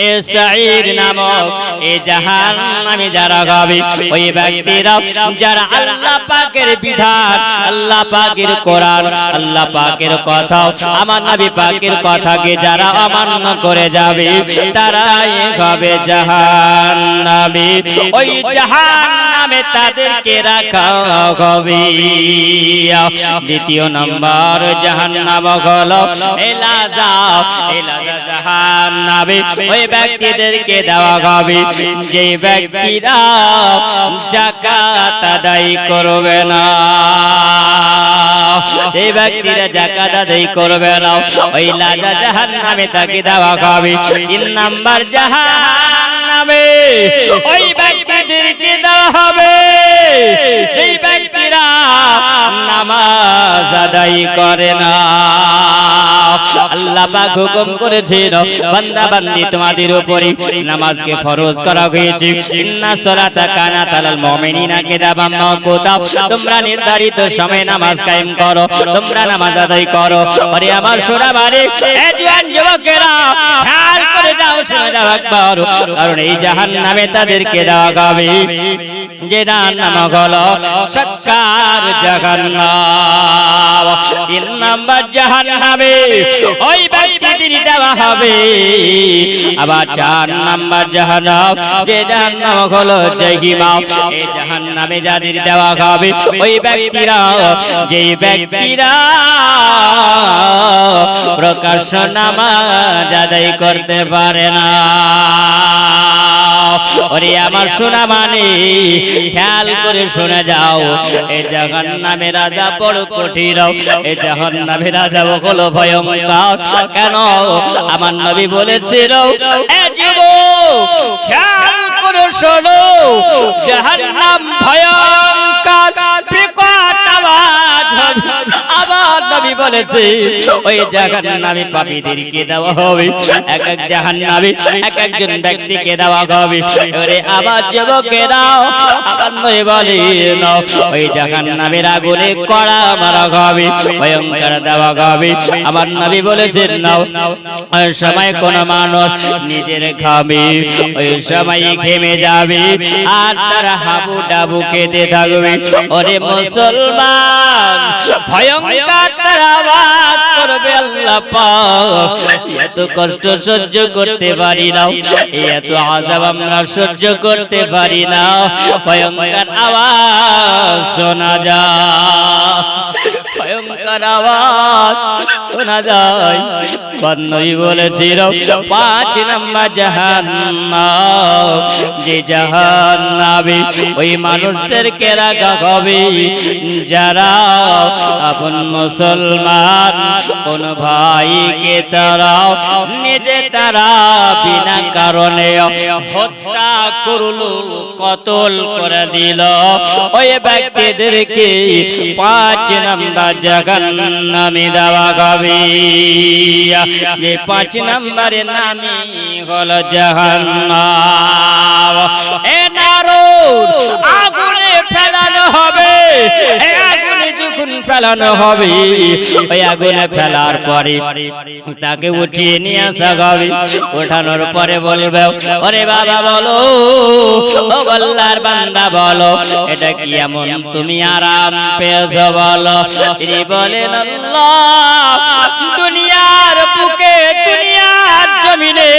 এ সাঈর নামক এই জাহান্নামে যারা হবে, ওই ব্যক্তিরা যারা আল্লাহ পাকের বিধান, আল্লাহ পাকের কোরআন, আল্লাহ পাকের কথা, আমার নবী পাকের কথাকে যারা অমান্য করে যাবে তারাই হবে জাহান্নামী। ওই জাহান্নামে তাদেরকে রাখা হবে। দ্বিতীয় নম্বর জাহান্নাম হলো এলাজা। এলাজা জাহান্নামে ওই ব্যক্তিদেরকে দেওয়া হবে যে ব্যক্তিরা যাকাত আদায় করবে না। এই ব্যক্তিরা যাকাত আদায় করবে না, ওই লাজা জাহান্নামে তাকে দেওয়া হবে। তিন নাম্বার জাহান্নামে ওই ব্যক্তিদেরকে দেওয়া হবে যে ব্যক্তিরা নামাজ আদায় করে না। আল্লাহ পাক হুকুম করেছেন, বান্দা বান্দি তোমাদের উপরে নামাজকে ফরজ করা হয়েছে। ইন্না সালাতা কানাত আলাল মুমিনিনা কিতাবাম মাওকুতা। তোমরা নির্ধারিত সময়ে নামাজ কায়েম করো, তোমরা নামাজ আদায় করো। আরে আমার সোনাবারে এ জওয়ান যুবকেরা খেয়াল করে যাও, শুনে যাও একবার, কারণ এই জাহান্নামে তাদেরকে দেওয়া হবে যে নাম হলো সাক্কার জাহান্নাম। তিন নাম্বার জাহান্নামে ওই ব্যক্তিদের দেওয়া হবে। আবার চার নাম্বার জাহান্নাম, যে জাহান্নাম হলো জাহিমা। এই জাহান্নামে যাদের দেওয়া হবে ওই ব্যক্তিরা, যেই ব্যক্তিরা প্রকাশ্য নামাজ আদায় করতে পারে না। ওরে আমার সোনা মানে খেয়াল করে শুনে যাও, এই জাহান্নামের আযাব বড় কঠিন, এই জাহান্নামের আযাব হলো ভয়ঙ্কর। কেন? আমার নবী বলেছিল, এ যুবক খেয়াল করে শোনো, জাহান্নাম ভয়ঙ্কর বিকট আওয়াজ হবে। আবার নবী বলেছে ওই জাহান্নামে পাপীদেরকে দেওয়া হবে, এক এক জাহান্নামে এক একজন ব্যক্তিকে দেওয়া হবে। ওরে আবার যুবকেরা, আবার নবী বলেন ওই জাহান্নামের আগুনে কড়া মারা হবে, ভয়ঙ্কর দেওয়া হবে। আমার নবী বলেছেন নাও, ওই সময় কোন মানুষ নিজের ঘামে ওই সময় ঘেমে যাবে আর তারা হাবু ডাবু খেতে থাকবে। ওরে মুসলমান, ভয়ঙ্কর তারা আওয়াজ করবে, আল্লাহ পাক এত কষ্ট সহ্য করতে পারি না, এত আযাব আমরা সহ্য করতে পারি না। ভয়ঙ্কর আওয়াজ শোনা যায়, ভয়ঙ্কর কাঁদবার আওয়াজ শোনা যায়। নবী বলেছিল 5 নাম্বার জাহান্নাম, যে জাহান্নামে ওই মানুষদেরকে রাখা হবে যারা আপন মুসলমান কোন ভাইকে তারা নিজে তারা বিনা কারণে হত্যা করলো, কতল করে দিল, ওই ব্যক্তিদেরকে 5 নাম্বার জাহান্নামে দেওয়া হবে। যে 5 নাম্বারের নামই হলো জাহান্নাম। এ নারদ আগুনে ফেলানো হবে। এ আগুনে যখন ফেলানো হবে, ওই আগুনে ফেলার পরে তাকে উঠিয়ে নিয়ে আসা হবে। ওঠানোর পরে বলবে, ওরে বাবা বলো, ও আল্লাহর বান্দা বলো, এটা কি এমন তুমি আরাম পেয়েছো বলো? তিনি বলেন, আল্লাহ দুনিয়ার বুকে, দুনিয়ার জমিনে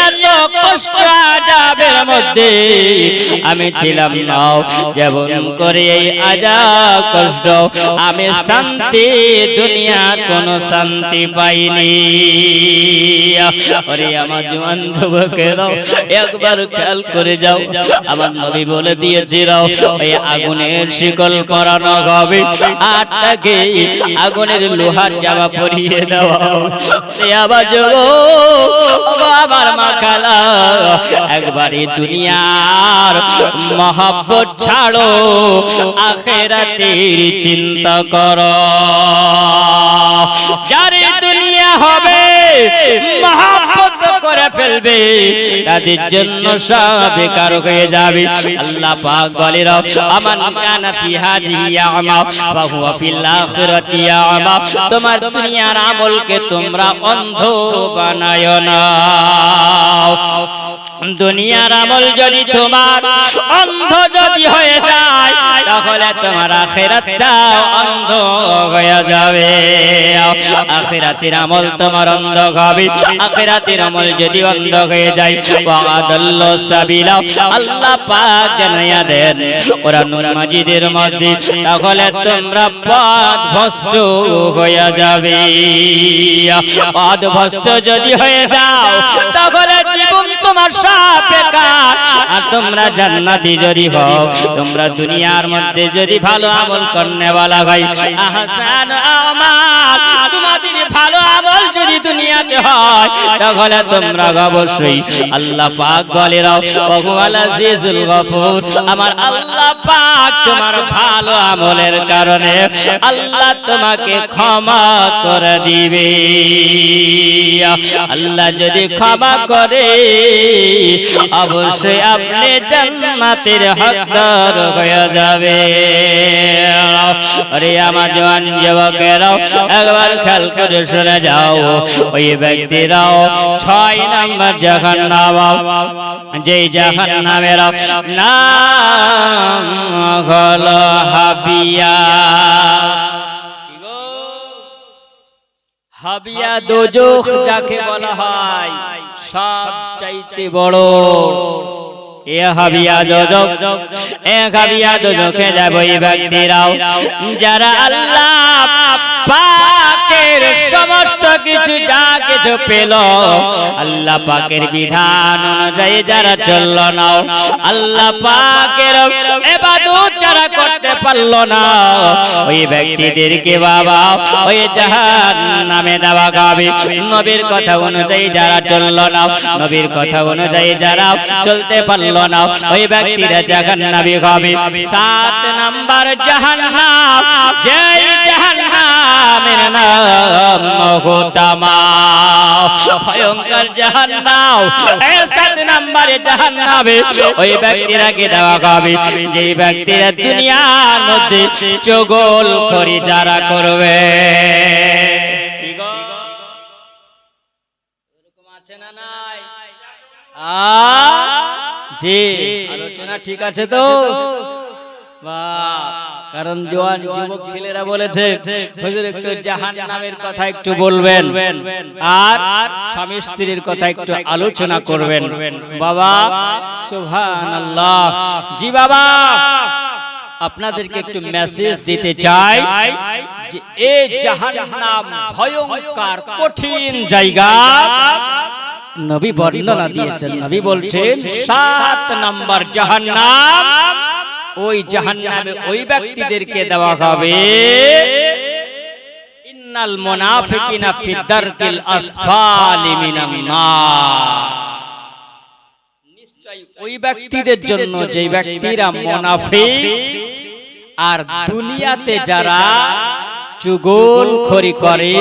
এত কষ্ট আযাবের মধ্যে আমি ছিলাম না, যেমন করে এই আযাব কষ্ট আমি শান্তি দুনিয়ার কোনো শান্তি পাইনি। আরে আমার জওয়ান যুবকেরা একবার খেয়াল করে যাও, আমার নবী বলে দিয়েছিল এই আগুনের শিকল পরানো হবে আর তাকে আগুনের লোহার জামা পরিয়ে দেওয়া হবে। আবার আমার মাখালা একবারে দুনিয়ার মহব্বত ছাড়ো, আখিরাতের চিন্তা করো। যারে দুনিয়া হবে মহব্বত করে ফেলবে, তাদের জন্য সব বেকার হয়ে যাবে। আল্লাহ পাক বলে, আমান কানা ফি হাদিহি আমা ফাহুয়া ফিল আখিরাতি আমা। তোমার দুনিয়ার আমলকে তোমরা অন্ধ বানায়ো না। দুনিয়ার আমল যদি তোমার অন্ধ যদি হয়ে যায়, তাহলে তোমার আখিরাতটা অন্ধ হয়ে যাবে। আখিরাতের আমল তোমার অন্ধ হবে। আখিরাতের আমল যদি অন্ধ হয়ে যায়, ওয়াদাল্লু সাবিলা, আল্লাহ পাক জানাইয়া দেন কোরআনুল মাজিদের মধ্যে, তাহলে তোমরা পথভ্রষ্ট হয়ে যাবে। পথভ্রষ্ট যদি হয়ে যাও, তাহলে জীবন তোমার সব বেকার। আর তোমরা জান্নাতি যদি হও, তোমরা দুনিয়ার মধ্যে যদি ভালো আমল করনে वाला হয়, আহসান আমাল, তোমাদের ভালো আমল যদি দুনিয়াতে হয়, তাহলে তোমরা অবশ্যই আল্লাহ পাক বলে, ওহু আল আজিজুল গফুর, আমার আল্লাহ পাক তোমার ভালো আমলের কারণে আল্লাহ তোমাকে ক্ষমা করে দিবে। আল্লাহ যদি ক্ষমা করে, অবশ্যই আপনি জান্নাতের হকদার হয়ে যাবে। আরে আমার জওয়ান যুবকেরাও একবার খেয়াল করে শুনে যাও, ওই ব্যক্তিরাও 6 নাম্বার জাহান্নাম, যেই জাহান্নামের নাম হলো হাবিয়া। হাবিয়া দোজখ যাকে বলা হয়, সব চাইতে বড় এ হাবিয়া দোজখ। এ হাবিয়া দোজখে যাবে ওই ব্যক্তিরাও যারা আল্লাহ পাকের সমস্ত কিছু যা কিছু পেল, আল্লাহ পাকের বিধান অনুযায়ী যারা চলল না, আল্লাহ পাকের ইবাদত যারা করতে পারল না, ওই ব্যক্তিদেরকে বাবা ওই জাহান্নামে দেওয়া হবে। নবীর কথা অনুযায়ী যারা চলল না, নবীর কথা অনুযায়ী যারা চলতে পারল না, ওই ব্যক্তিরা জাহান্নামী হবে। 7 নাম্বার জাহান্নাম, যেই জাহান্নামের নাম মহতামা, ভয়ঙ্কর জাহান্নাম। এই 7 নম্বরে জাহান্নামে ওই ব্যক্তিরাকে দেওয়া হবে যেই ব্যক্তিরা দুনিয়ার মধ্যে চগলখড়ি যারা করবে। এরকম আছে না নাই? জি, আলোচনা ঠিক আছে তো? কারণ জওয়ান যুবক ছেলেরা বলেছে হুজুর একটু জাহান্নামের কথা একটু বলবেন আর স্বামী স্ত্রীর কথা একটু আলোচনা করবেন। বাবা সুবহানাল্লাহ। জি বাবা, আপনাদেরকে একটু মেসেজ দিতে চাই যে এই জাহান্নাম ভয়ঙ্কর কঠিন জায়গা। নবী বর্ণনা দিয়েছেন, নবী বলছেন 7 নম্বর জাহান্নাম, ওই জাহান্নামে ওই ব্যক্তিদেরকে দেওয়া হবে ইন্নাল মুনাফিকিনা ফি দারকিল আসফালি মিনান নার। নিশ্চয়ই ওই ব্যক্তিদের জন্য যে ব্যক্তিরা মুনাফিক আর দুনিয়াতে যারা চুগলখড়ি করে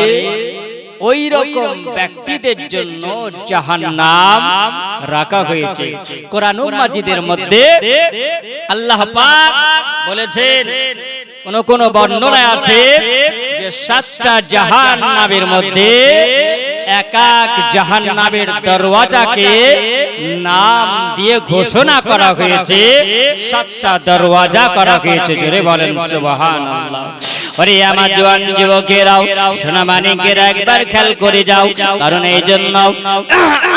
ওই রকম ব্যক্তিদের জন্য জাহান্নাম রাখা হয়েছে। কোরআনুল মাজিদের মধ্যে আল্লাহ পাক বলেছেন, কোন বর্ণনায় আছে যে 7টা জাহান্নামের মধ্যে এক এক জাহান্নামের দরওয়াজাকে নাম দিয়ে ঘোষণা করা হয়েছে, 7টা দরওয়াজা করা হয়েছে। জোরে বলেন সুবহানাল্লাহ। ওরে আমার জওয়ান যুবকেরাও, সোনা মানিকেরা, একবার খেয়াল করে যাও, কারণ এই জন্য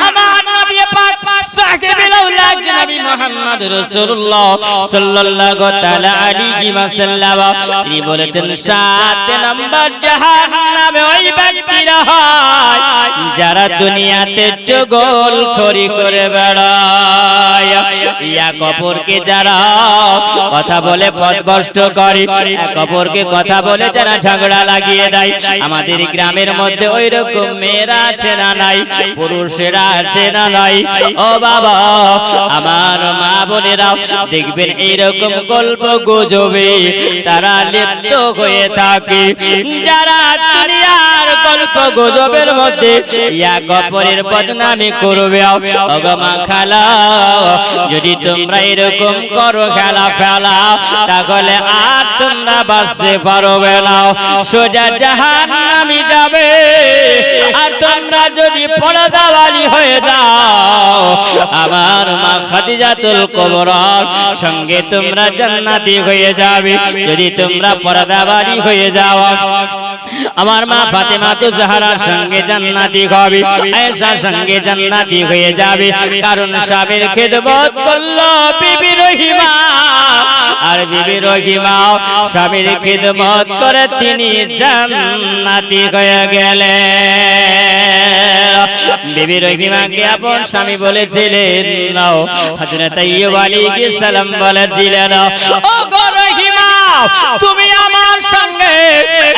আমার নবী পাক সাহেবুল আউলাদ নবী মুহাম্মদ রাসূলুল্লাহ সাল্লাল্লাহু তাআলা আলাইহি ওয়াসাল্লাম তিনি বলেছেন 7 নম্বর জাহান্নামে ওই ব্যক্তিরা হয় যারা দুনিয়াতে চুগলখড়ি করে বেড়ায়, এক অপরকে যারা কথা বলে পথভ্রষ্ট করে, এক অপরকে কথা বলে যারা ঝগড়া লাগিয়ে দেয়। আমাদের গ্রামের মধ্যে ওই রকম মেয়েরা আছে না নাই, পুরুষেরা আছে না নাই? ও বাবা, আমার মা বোনেরা দেখবেন এইরকম গল্প গুজবে তারা লিপ্ত হয়ে থাকে। যারা দুনিয়ার গল্প গুজবের মধ্যে এক অপরের বদনামি করবে, ওগমা খালা যদি তোমরা এরকম করো খেলা ফেলা, তাহলে আর তোমরা বাঁচতে পারবে না, সোজা জাহান্নামে যাবে। আর তোমরা যদি পর্দাওয়ালি হয়ে যাও, আমার মা খাদিজাতুল কুবরার সঙ্গে তোমরা জান্নাতি হয়ে যাবে। যদি তোমরা পর্দাওয়ালি হয়ে যাও, আমার মা ফাতেমা তো জাহরার সঙ্গে জান্নাতি হবে, আয়েশার সঙ্গে জান্নাতি হয়ে যাবে। কারণ স্বামীর খিদমত করলো বিবি রহিমা, আর বিবি রহিমা স্বামীর খিদমত করে তিনি জান্নাতি হয়ে গেলেন। বিবি রহিমাকে আপন স্বামী বলেছিলেন, হযরত আইয়ুব আলাইহিস সালাম বলেছিলেন, ও গো রহিমা, তুমি আমার সঙ্গে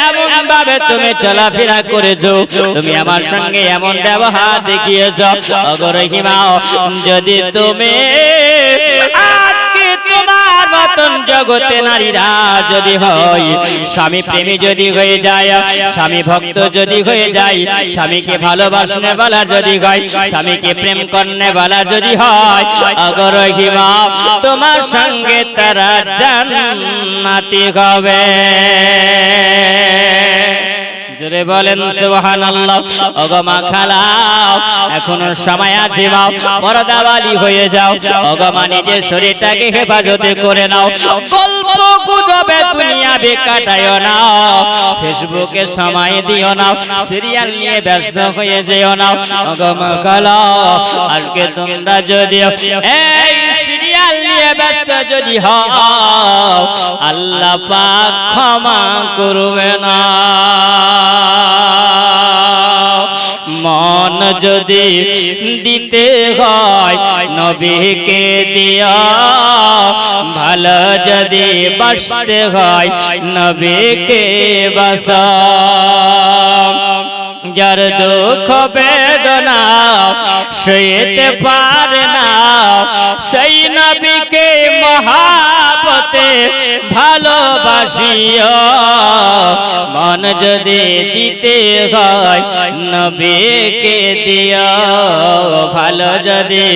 এমন ভাবে তুমি চলাফেরা করেছো, তুমি আমার সঙ্গে এমন ব্যবহার দেখিয়েছো, ও গো রহিমা, যদি তুমি আজকে তোমার মতন জগতে নারীরা যদি হয়, স্বামী প্রেমী যদি হয়ে যায়, স্বামী ভক্ত যদি হয়ে যায়, স্বামীকে ভালোবাসনে বলা যদি হয়, স্বামীকে প্রেম করনে বলা যদি হয়, ও গো রহিমা, তোমার সঙ্গে তারা জান্নাতি হবে। জোরে বলেন সুবহানাল্লাহ। ওগো মা খালা, এখনো সময় আছে, মা পর্দাওয়ালি হয়ে যাও। ওগো মা নিজের শরীরটাকে হেফাজতে করে নাও, গল্প গুজবে দুনিয়া কাটায়ও না, ফেসবুকে সময় দিও না, সিরিয়াল নিয়ে ব্যস্ত হয়ে যেও না। ওগো মা খালা, আজকে তোমরা যদি এই সিরিয়াল নিয়ে ব্যস্ত যদি হও, আল্লাহ পাক ক্ষমা করবে না। মন যদি দিতে হয় নবীকে দিও, ভালো যদি বাসতে হয় নবীকে বাসাও। যার দুঃখ বেদনা সইতে পারে না, সেই নবীকে মহাব্বতে ভালোবাসিও। মন যদি দিতে হয় নবীকে দিও, ভালো যদি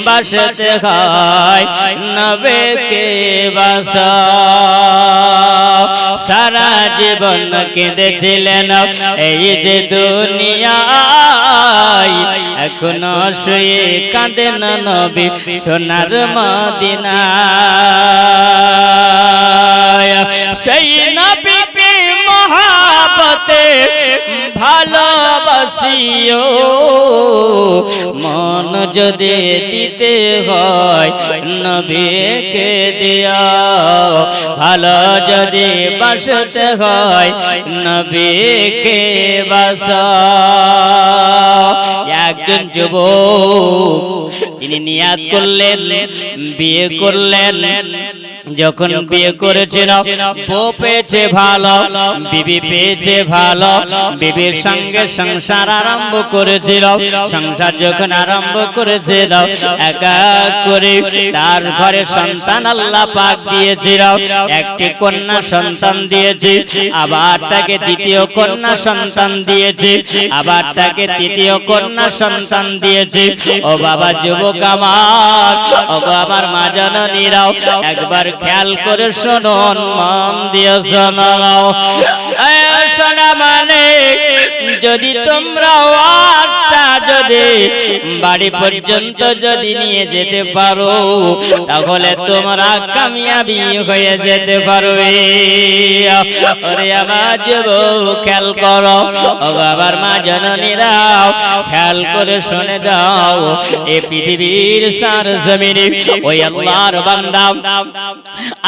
বাসতে হয় নবীকে বাসাও। সারা জীবন কেঁদেছিলেন এই যে দুনিয়ায়, এখনো শুয়ে কাঁদেন নবী সোনার মদিনায়। সেই নবীকে মহাব্বতে ভালোবাসিও, মন যদি দিতে হয় নবীকে দিও, ভালো যদি বাসতে হয় নবীকে বাসাও। একজন যুবক তিনি নিয়াত করলেন, বিয়ে করলেন। যখন বিয়ে করেছিল বউ পেয়েছে ভালো, বিবি পেয়েছে ভালো, বিবির সঙ্গে সংসার আরম্ভ করেছিল। সংসার যখন আরম্ভ করেছিল একা করে তার ঘরে সন্তান আল্লাহ পাক দিয়েছিল। একটি কন্যা সন্তান দিয়েছে, আবার তাকে দ্বিতীয় কন্যা সন্তান দিয়েছে, আবার তাকে তৃতীয় কন্যা সন্তান দিয়েছে। ও বাবা যুবক আমার, ও আমার মা জননীরাও একবার খেয়াল করে শুনুন, মন দিয়ে শোনাও। শোনা মানে যদি তোমরা যদি বাড়ি পর্যন্ত যদি নিয়ে যেতে পারো তাহলে তোমরা কামিয়াবি হয়ে যেতে পারবে। ওরে আমার যুবক খেয়াল করো, ও আমার মা জননীরাও খেয়াল করে শুনে দাও। এই পৃথিবীর সার জমিনে ওই আল্লাহর বান্দা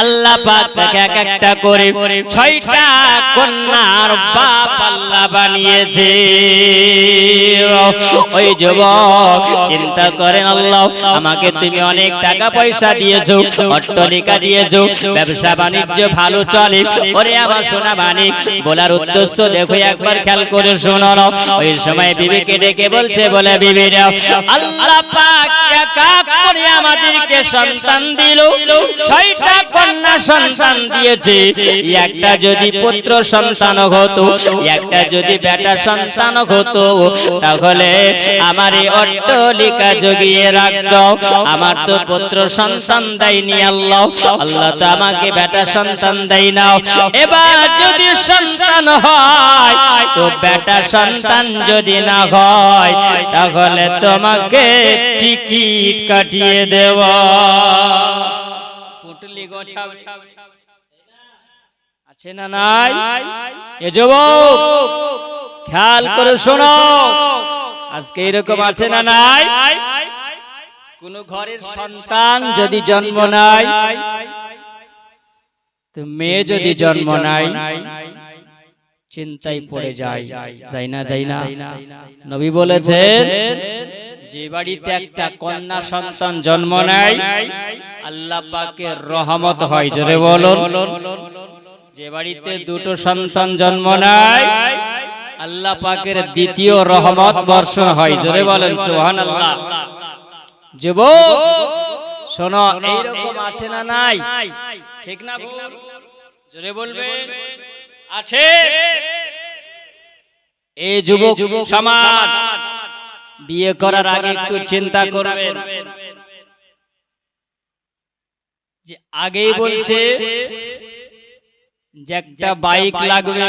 আল্লাহ পাক তাকে এক একটা করে 6টা কন্যার বাপ আল্লাহ বানিয়েছে। ওই যুবক চিন্তা করেন, আল্লাহ আমাকে তুমি অনেক টাকা পয়সা দিয়েছো, অট্টালিকা দিয়েছো, ব্যবসা বাণিজ্য ভালো চলে। ওরে আমার সোনা মানিক, বলার উদ্দেশ্য দেখো একবার খেয়াল করে শোনো। ওই সময় বিবিকে ডেকে বলছে, বলে বিবিরা আল্লাহ পাক একা করে আমাদেরকে সন্তান দিল, 6টা কন্যা সন্তান দিয়েছে। একটা যদি পুত্র সন্তান হতো, একটা যদি বেটা সন্তান হতো তাহলে আমার এই অট্টালিকা জগিয়ে রাখতো। আমার তো পুত্র সন্তান দেয়নি আল্লাহ, আল্লাহ তো আমাকে বেটা সন্তান দেয় না। এবার যদি সন্তান হয় তো বেটা সন্তান যদি না হয় তাহলে তোমাকে টিকিট কাটিয়ে দেব। পুটলি গোছাও আছে না নাই? এ যুবক খেয়াল করে শোনো, আজকে এরকম আছে না নাই? কোন ঘরের সন্তান যদি জন্ম নেয়, তো মেয়ে যদি জন্ম নেয় চিন্তায় পড়ে যায়, যাই না যাই না? নবী বলেছেন যে বাড়িতে একটা কন্যা সন্তান জন্ম নেয় আল্লাহ পাকের রহমত হয়। জোরে বলুন। যে বাড়িতে দুটো সন্তান জন্ম নেয় আল্লাহ পাকের দ্বিতীয় রহমত বর্ষণ হয়। জোরে বলেন সুবহানাল্লাহ। যুবক শোনো, এইরকম আছে না নাই? ঠিক না ভুল? জোরে বলবেন। আছে। এই যুবক সমাজ বিয়ে করার আগে একটু চিন্তা করবেন যে আগেই বলছে যে একটা বাইক লাগবে,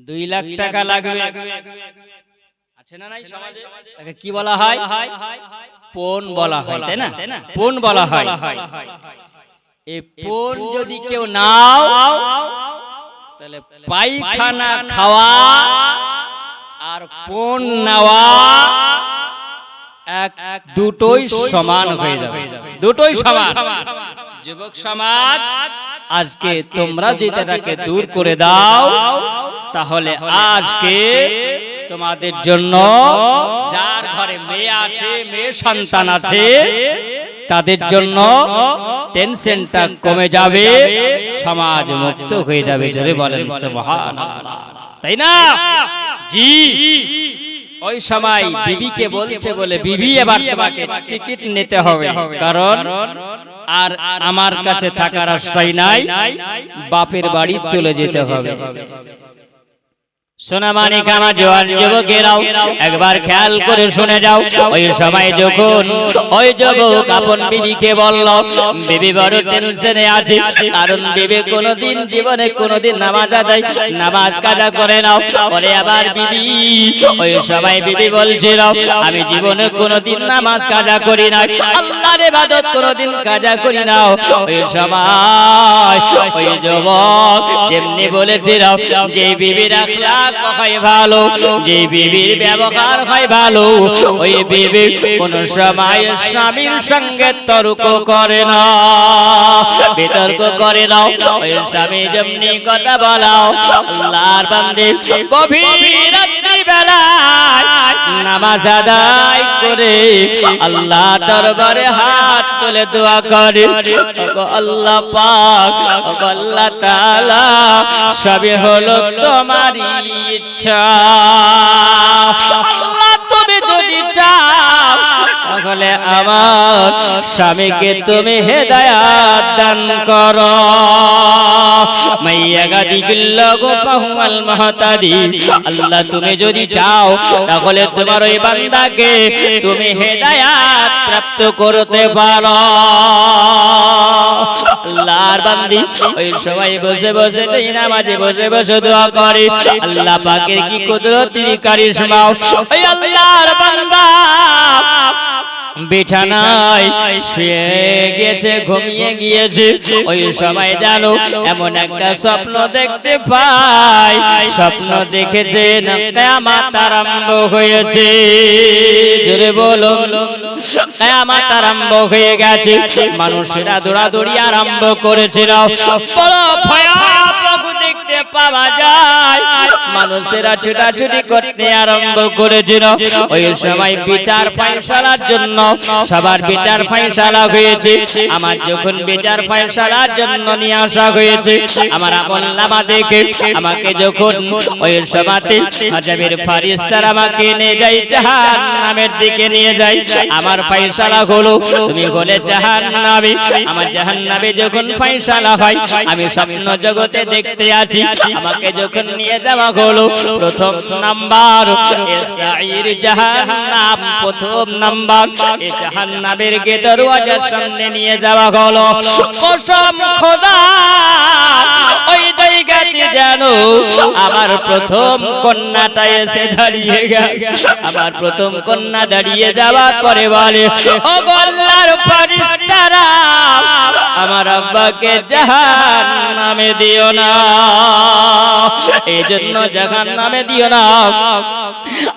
2 লাখ টাকা লাগবে। আছে না নাই সমাজে? তাকে কি বলা হয়? পণ বলা হয়, তাই না? পণ বলা হয়। এই পণ যদি কেউ নাও তাহলে পায়খানা খাওয়া আর পণ নেওয়া দুটোই সমান হয়ে যাবে, দুটোই সমান। যুবক সমাজ আজকে তোমরা যেটাকে দূর করে দাও তাহলে আজকে তোমাদের জন্য যার ঘরে মেয়ে আছে, মেয়ে সন্তান আছে, তাদের জন্য টেনশনটা কমে যাবে, সমাজ মুক্ত হয়ে যাবে। জোরে বলেন সুবহানাল্লাহ, তাই না? জি। ওই সময় বিবিকে বলছে, বলে বিবি এবার তোমাকে টিকিট নিতে হবে, কারণ আর আমার কাছে থাকার আশ্রয় নাই, বাপের বাড়ি চলে যেতে হবে। সোনা মানিক আমার জওয়ান যুবকেরাও একবার খেয়াল করে শুনে যাও। ওই সময় যখন ওই যুবক আপন বিবিকে বলল, বিবি বড় টেনশনে আছে, কারণ বিবি কোনোদিন জীবনে কোনোদিন নামাজ আদায়, নামাজ কাজা করে নাও। পরে আবার বিবি ওই সময় বিবি বলছিল, আমি জীবনে কোনোদিন নামাজ কাজা করি না, আল্লাহর ইবাদত কোনোদিন কাজা করি না। ওই সময় ওই যুবক যেমনি বলেছিল যে বিবি রাখলা আখলাক হয় ভালো, যে বিবির ব্যবহার হয় ভালো, ওই বিবি কোন সময় স্বামীর সঙ্গে তর্ক করে না, বিতর্ক করে না। ওই স্বামী যেমনি কথা বলাও, আল্লাহর বান্দে গভীর রাত্রি বেলায় নামাজ আদায় করে আল্লাহ দরবারে হাত তুলে দোয়া করে, আল্লাহ পাক, আল্লাহ তাআলা সবই হলো তোমারই ইচ্ছা। আল্লাহ তুমি যদি চাও তাহলে আমার স্বামীকে তুমি হেদায়াত দান করো। মাইয়াগাদিকিল্লাহু ফাহুয়াল মুহতাদি। আল্লাহ তুমি যদি চাও তাহলে তোমার ওই বান্দাকে তুমি হেদায়াত প্রাপ্ত করতে পারো। আল্লাহর বান্দি ওই সময় বসে বসে যেই নামাজে বসে বসে দোয়া করে, আল্লাহ পাকের কি কুদরতের কারিশমা। ওই আল্লাহর বান্দা বিছানায় শুয়ে গিয়েছে, ঘুমিয়ে গিয়েছে, ওই সময় জানো এমন একটা স্বপ্ন দেখতে পায়, স্বপ্ন দেখেছে না কিয়ামত আরম্ভ হয়েছে। জোরে বলো, কিয়ামত আরম্ভ হয়ে গেছে। মানুষেরা দৌড়াদৌড়ি আরম্ভ করেছিল, বড় ভয়াবহ দেখতে পাওয়া যায়। মানুষেরা ছুটাছুটি করতে আরম্ভ করেছিল। ওই সময় বিচার ফায়সালার জন্য সবার বিচার ফায়সালা হয়েছে। আমার যখন বিচার ফায়সালার জন্য নিয়ে আসা হয়েছে, আমার আমলনামা দেখে আমাকে যখন ওই সময়তে আযাবের ফেরেশতারা আমাকে নিয়ে যায় জাহান্নামের দিকে নিয়ে যায়, আমার ফায়সালা হলো তুমি হলে জাহান্নামী। আমার জাহান্নামে যখন ফায়সালা হয়, আমি স্বপ্ন জগতে দেখতে আছি, আমাকে যখন নিয়ে যাওয়া হলো প্রথম নাম্বার এসাইর জাহান্নাম, প্রথম নাম্বার এই জাহান্নামের দরওয়াজার সামনে নিয়ে যাওয়া হলো। কসম খোদা ওই জায়গাতে জানো আমার প্রথম কন্যাটা এসে দাঁড়িয়ে গেল। আমার প্রথম কন্যা দাঁড়িয়ে যাওয়ার পরে বলে, ও আল্লাহর ফেরেশতারা আমার আব্বাকে জাহান্নামে দিও না, এই জন্য জাহান্নামে দিও না।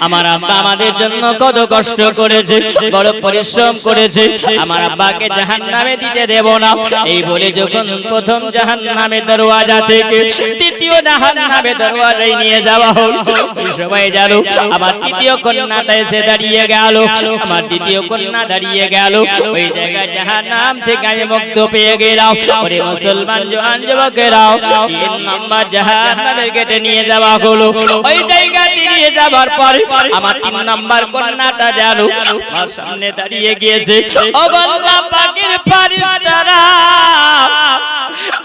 আমার আব্বা আমাদের জন্য কত কষ্ট করেছে, বড় পরিশ্রম করেছে, আমার আব্বাকে জাহান্নামে দিতে দেব না। এই বলে যখন প্রথম জাহান্নামের দরওয়াজা থেকে দ্বিতীয় জাহান্নামের দরওয়াজায় নিয়ে যাওয়া হলো, ওই সময় জানো আমার দ্বিতীয় কন্যাটা এসে দাঁড়িয়ে গেল। আমার দ্বিতীয় কন্যা দাঁড়িয়ে গেল, ওই জায়গায় জাহান্নাম থেকে আমি মুক্ত পেয়ে গেলাম। ওরে মুসলমান জওয়ান যুবকেরাও, তিন নম্বর জাহান্নামের গেটে নিয়ে যাওয়া হলো। ওই জায়গাতে নিয়ে যাবার পরে আমার তিন নম্বর কন্যাটা জানো আমার সামনে দাঁড়িয়ে গিয়েছে। ও আল্লাহ পাকের ফেরেশতারা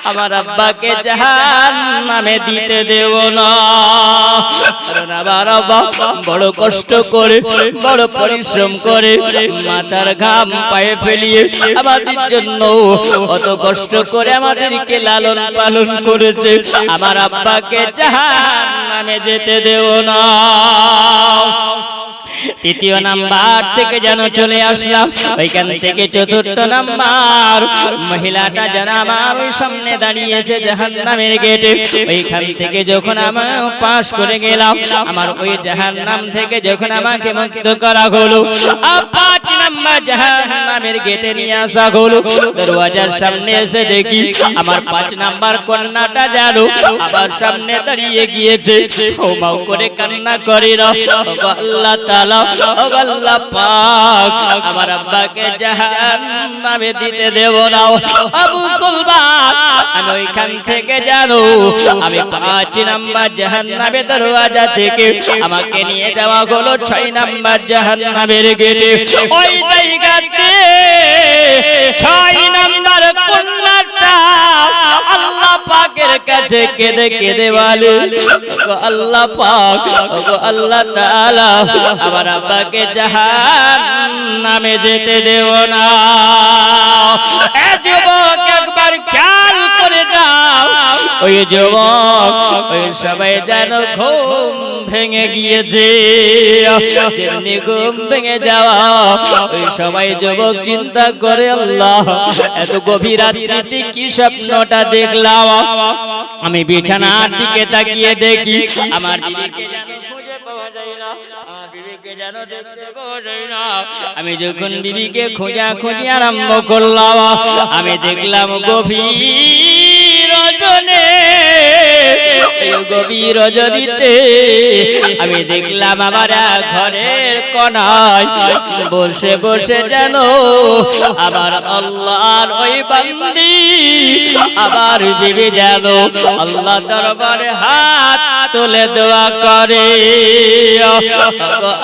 আমার আব্বাকে জাহান্নামে দিতে দেব না, কারণ আমার আব্বা বড় কষ্ট করে, বড় পরিশ্রম করে, মাথার ঘাম পায়ে ফেলিয়ে আমাদের জন্য কত কষ্ট করে আমাদেরকে লালন পালন করেছে, আমার আব্বাকে জাহান্নামে যেতে দেব না। তৃতীয় নাম্বার থেকে যেন চলে আসলাম, ওইখান থেকে চতুর্থ নাম্বার মহিলাটা যেন আমার ওই সামনে দাঁড়িয়েছে জাহান্নামের গেটে। ওইখান থেকে যখন আমার পাশ করে গেলাম, আমার ওই জাহান্নাম থেকে যখন আমাকে মুক্ত করা হলো, পাঁচ নাম্বার জাহান্নামের গেটে নিয়ে আসা হলো। দরওয়াজার সামনে এসে দেখি আমার পাঁচ নাম্বার কন্যাটা যেন আমার সামনে দাঁড়িয়ে গিয়েছে, ও মাও করে কান্না করে না, আল্লাহ তাআলা, ও আল্লাহ পাক আমার আব্বাকে জাহান্নামে দিতে দেব না। আবু সুলবান আমি ওইখান থেকে জানো আমি 5 নাম্বার জাহান্নামের দরওয়াজা থেকে আমাকে নিয়ে যাওয়া হলো 6 নাম্বার জাহান্নামের গেটে। ওই জায়গাতে 6 নাম্বার কন্যাটা আল্লাহ পাকের কাছে কেঁদে কেঁদে বলে, আল্লাহ পাক, ও আল্লাহ তাআলা আমার আব্বাকে জাহান্নামে যেতে দেব না। এ যুবক একবার খেয়াল করে যাও, ওই যুবক ওই সবাই যেন ঘুম ভেঙে গিয়েছে। যেমনি ঘুম ভেঙে যাওয়া ওই সবাই যুবক চিন্তা করে, আল্লাহ এত গভীর রাত্রিতে কি স্বপ্নটা দেখলাম। আমি বিছানার দিকে তাকিয়ে দেখি আমার বিবিকে যেন খুঁজে পাওয়া যায় না, আমার বিবিকে যেন দেখতে পাওয়া যায় না। আমি যখন বিবিকে খোঁজাখুঁজি আরম্ভ করলাম, আমি দেখলাম গভীর রজনী, গভীর রজনীতে আমি দেখলাম আমার ঘরের কোণায় বসে বসে যেন আমার আল্লাহর ওই বান্দি আমার বিবি যেন আল্লাহ দরবারে হাত তুলে দোয়া করে,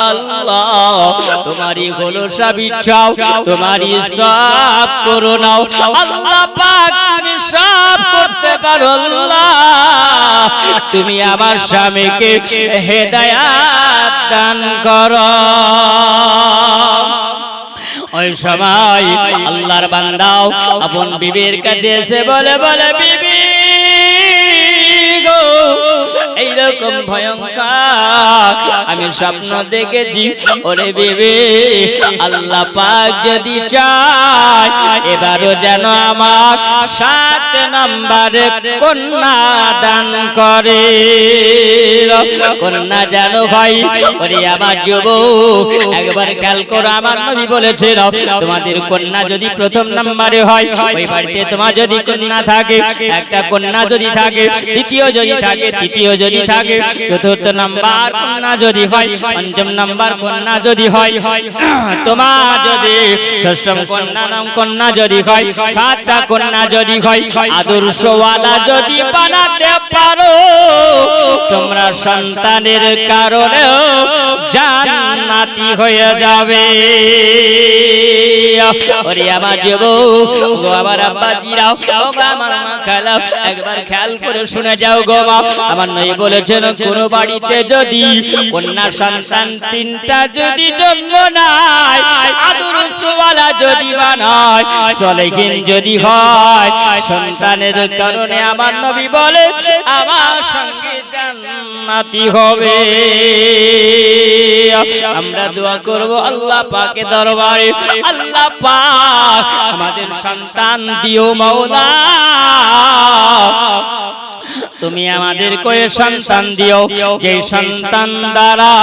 আল্লাহ তোমারই হলো সব ইচ্ছাও, তোমারই সব করো নাও আল্লাহ পাক, তুমি সব করতে পারো আল্লাহ, তুমি আমার স্বামীকে হেদায়াত দান করো। ওই সময় আল্লাহর বান্দাও আপন বিবির কাছে এসে বলে, বিবি গো এইরকম ভয়ঙ্কর আমি স্বপ্ন দেখেছি, ওরে বিবি আল্লাহ পাক যদি চায় এবারও যেন আমার 7 নম্বরে কন্যা দান করে, কন্যা যেন ভাই। ওরে আমার যুবক একবার খেয়াল করো, আমার নবী বলেছেন তোমাদের কন্যা যদি প্রথম নম্বরে হয়, ওই বাড়িতে তোমার যদি কন্যা থাকে, একটা কন্যা যদি থাকে, দ্বিতীয় যদি থাকে, তৃতীয় যদি থাকে, চতুর্থ নাম্বার কন্যা যদি হয়, পঞ্চম নাম্বার কন্যা যদি হয়, তোমার যদি ষষ্ঠম কন্যা যদি হয়, 7টা কন্যা যদি হয়, আদর্শওয়ালা যদি বানাতে পারো, তোমরা সন্তানের কারণে জান্নাতি হয়ে যাবে। ওরে আমার যুবক গো, আমার আব্বাজিরাও, আমার মা খালা, একবার খেয়াল করে শুনে যাও গো মা, আমার নবী বলেছেন কোন বাড়িতে যদি কন্যা সন্তান 3টা যদি জন্ম নেয়, আদর্শওয়ালা যদি বানায়, সলেহিন যদি হয়, সন্তানের কারণে আমার নবী বলে আমার সঙ্গে জান্নাতি হবে। আমরা দোয়া করব আল্লাহ পাকের দরবারে, আল্লাহ পাক আমাদের সন্তান দিও মাওলা, তুমি আমাদের কোয়ে সন্তান দিও, যে সন্তান দ্বারা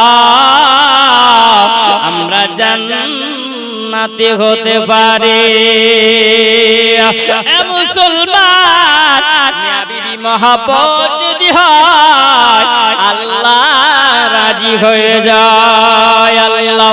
আমরা জান্নাতে হতে পারি। মুসলমান বিবি মহব্বত যদি হয়, আল্লাহ রাজি হয়ে যায়। আল্লাহ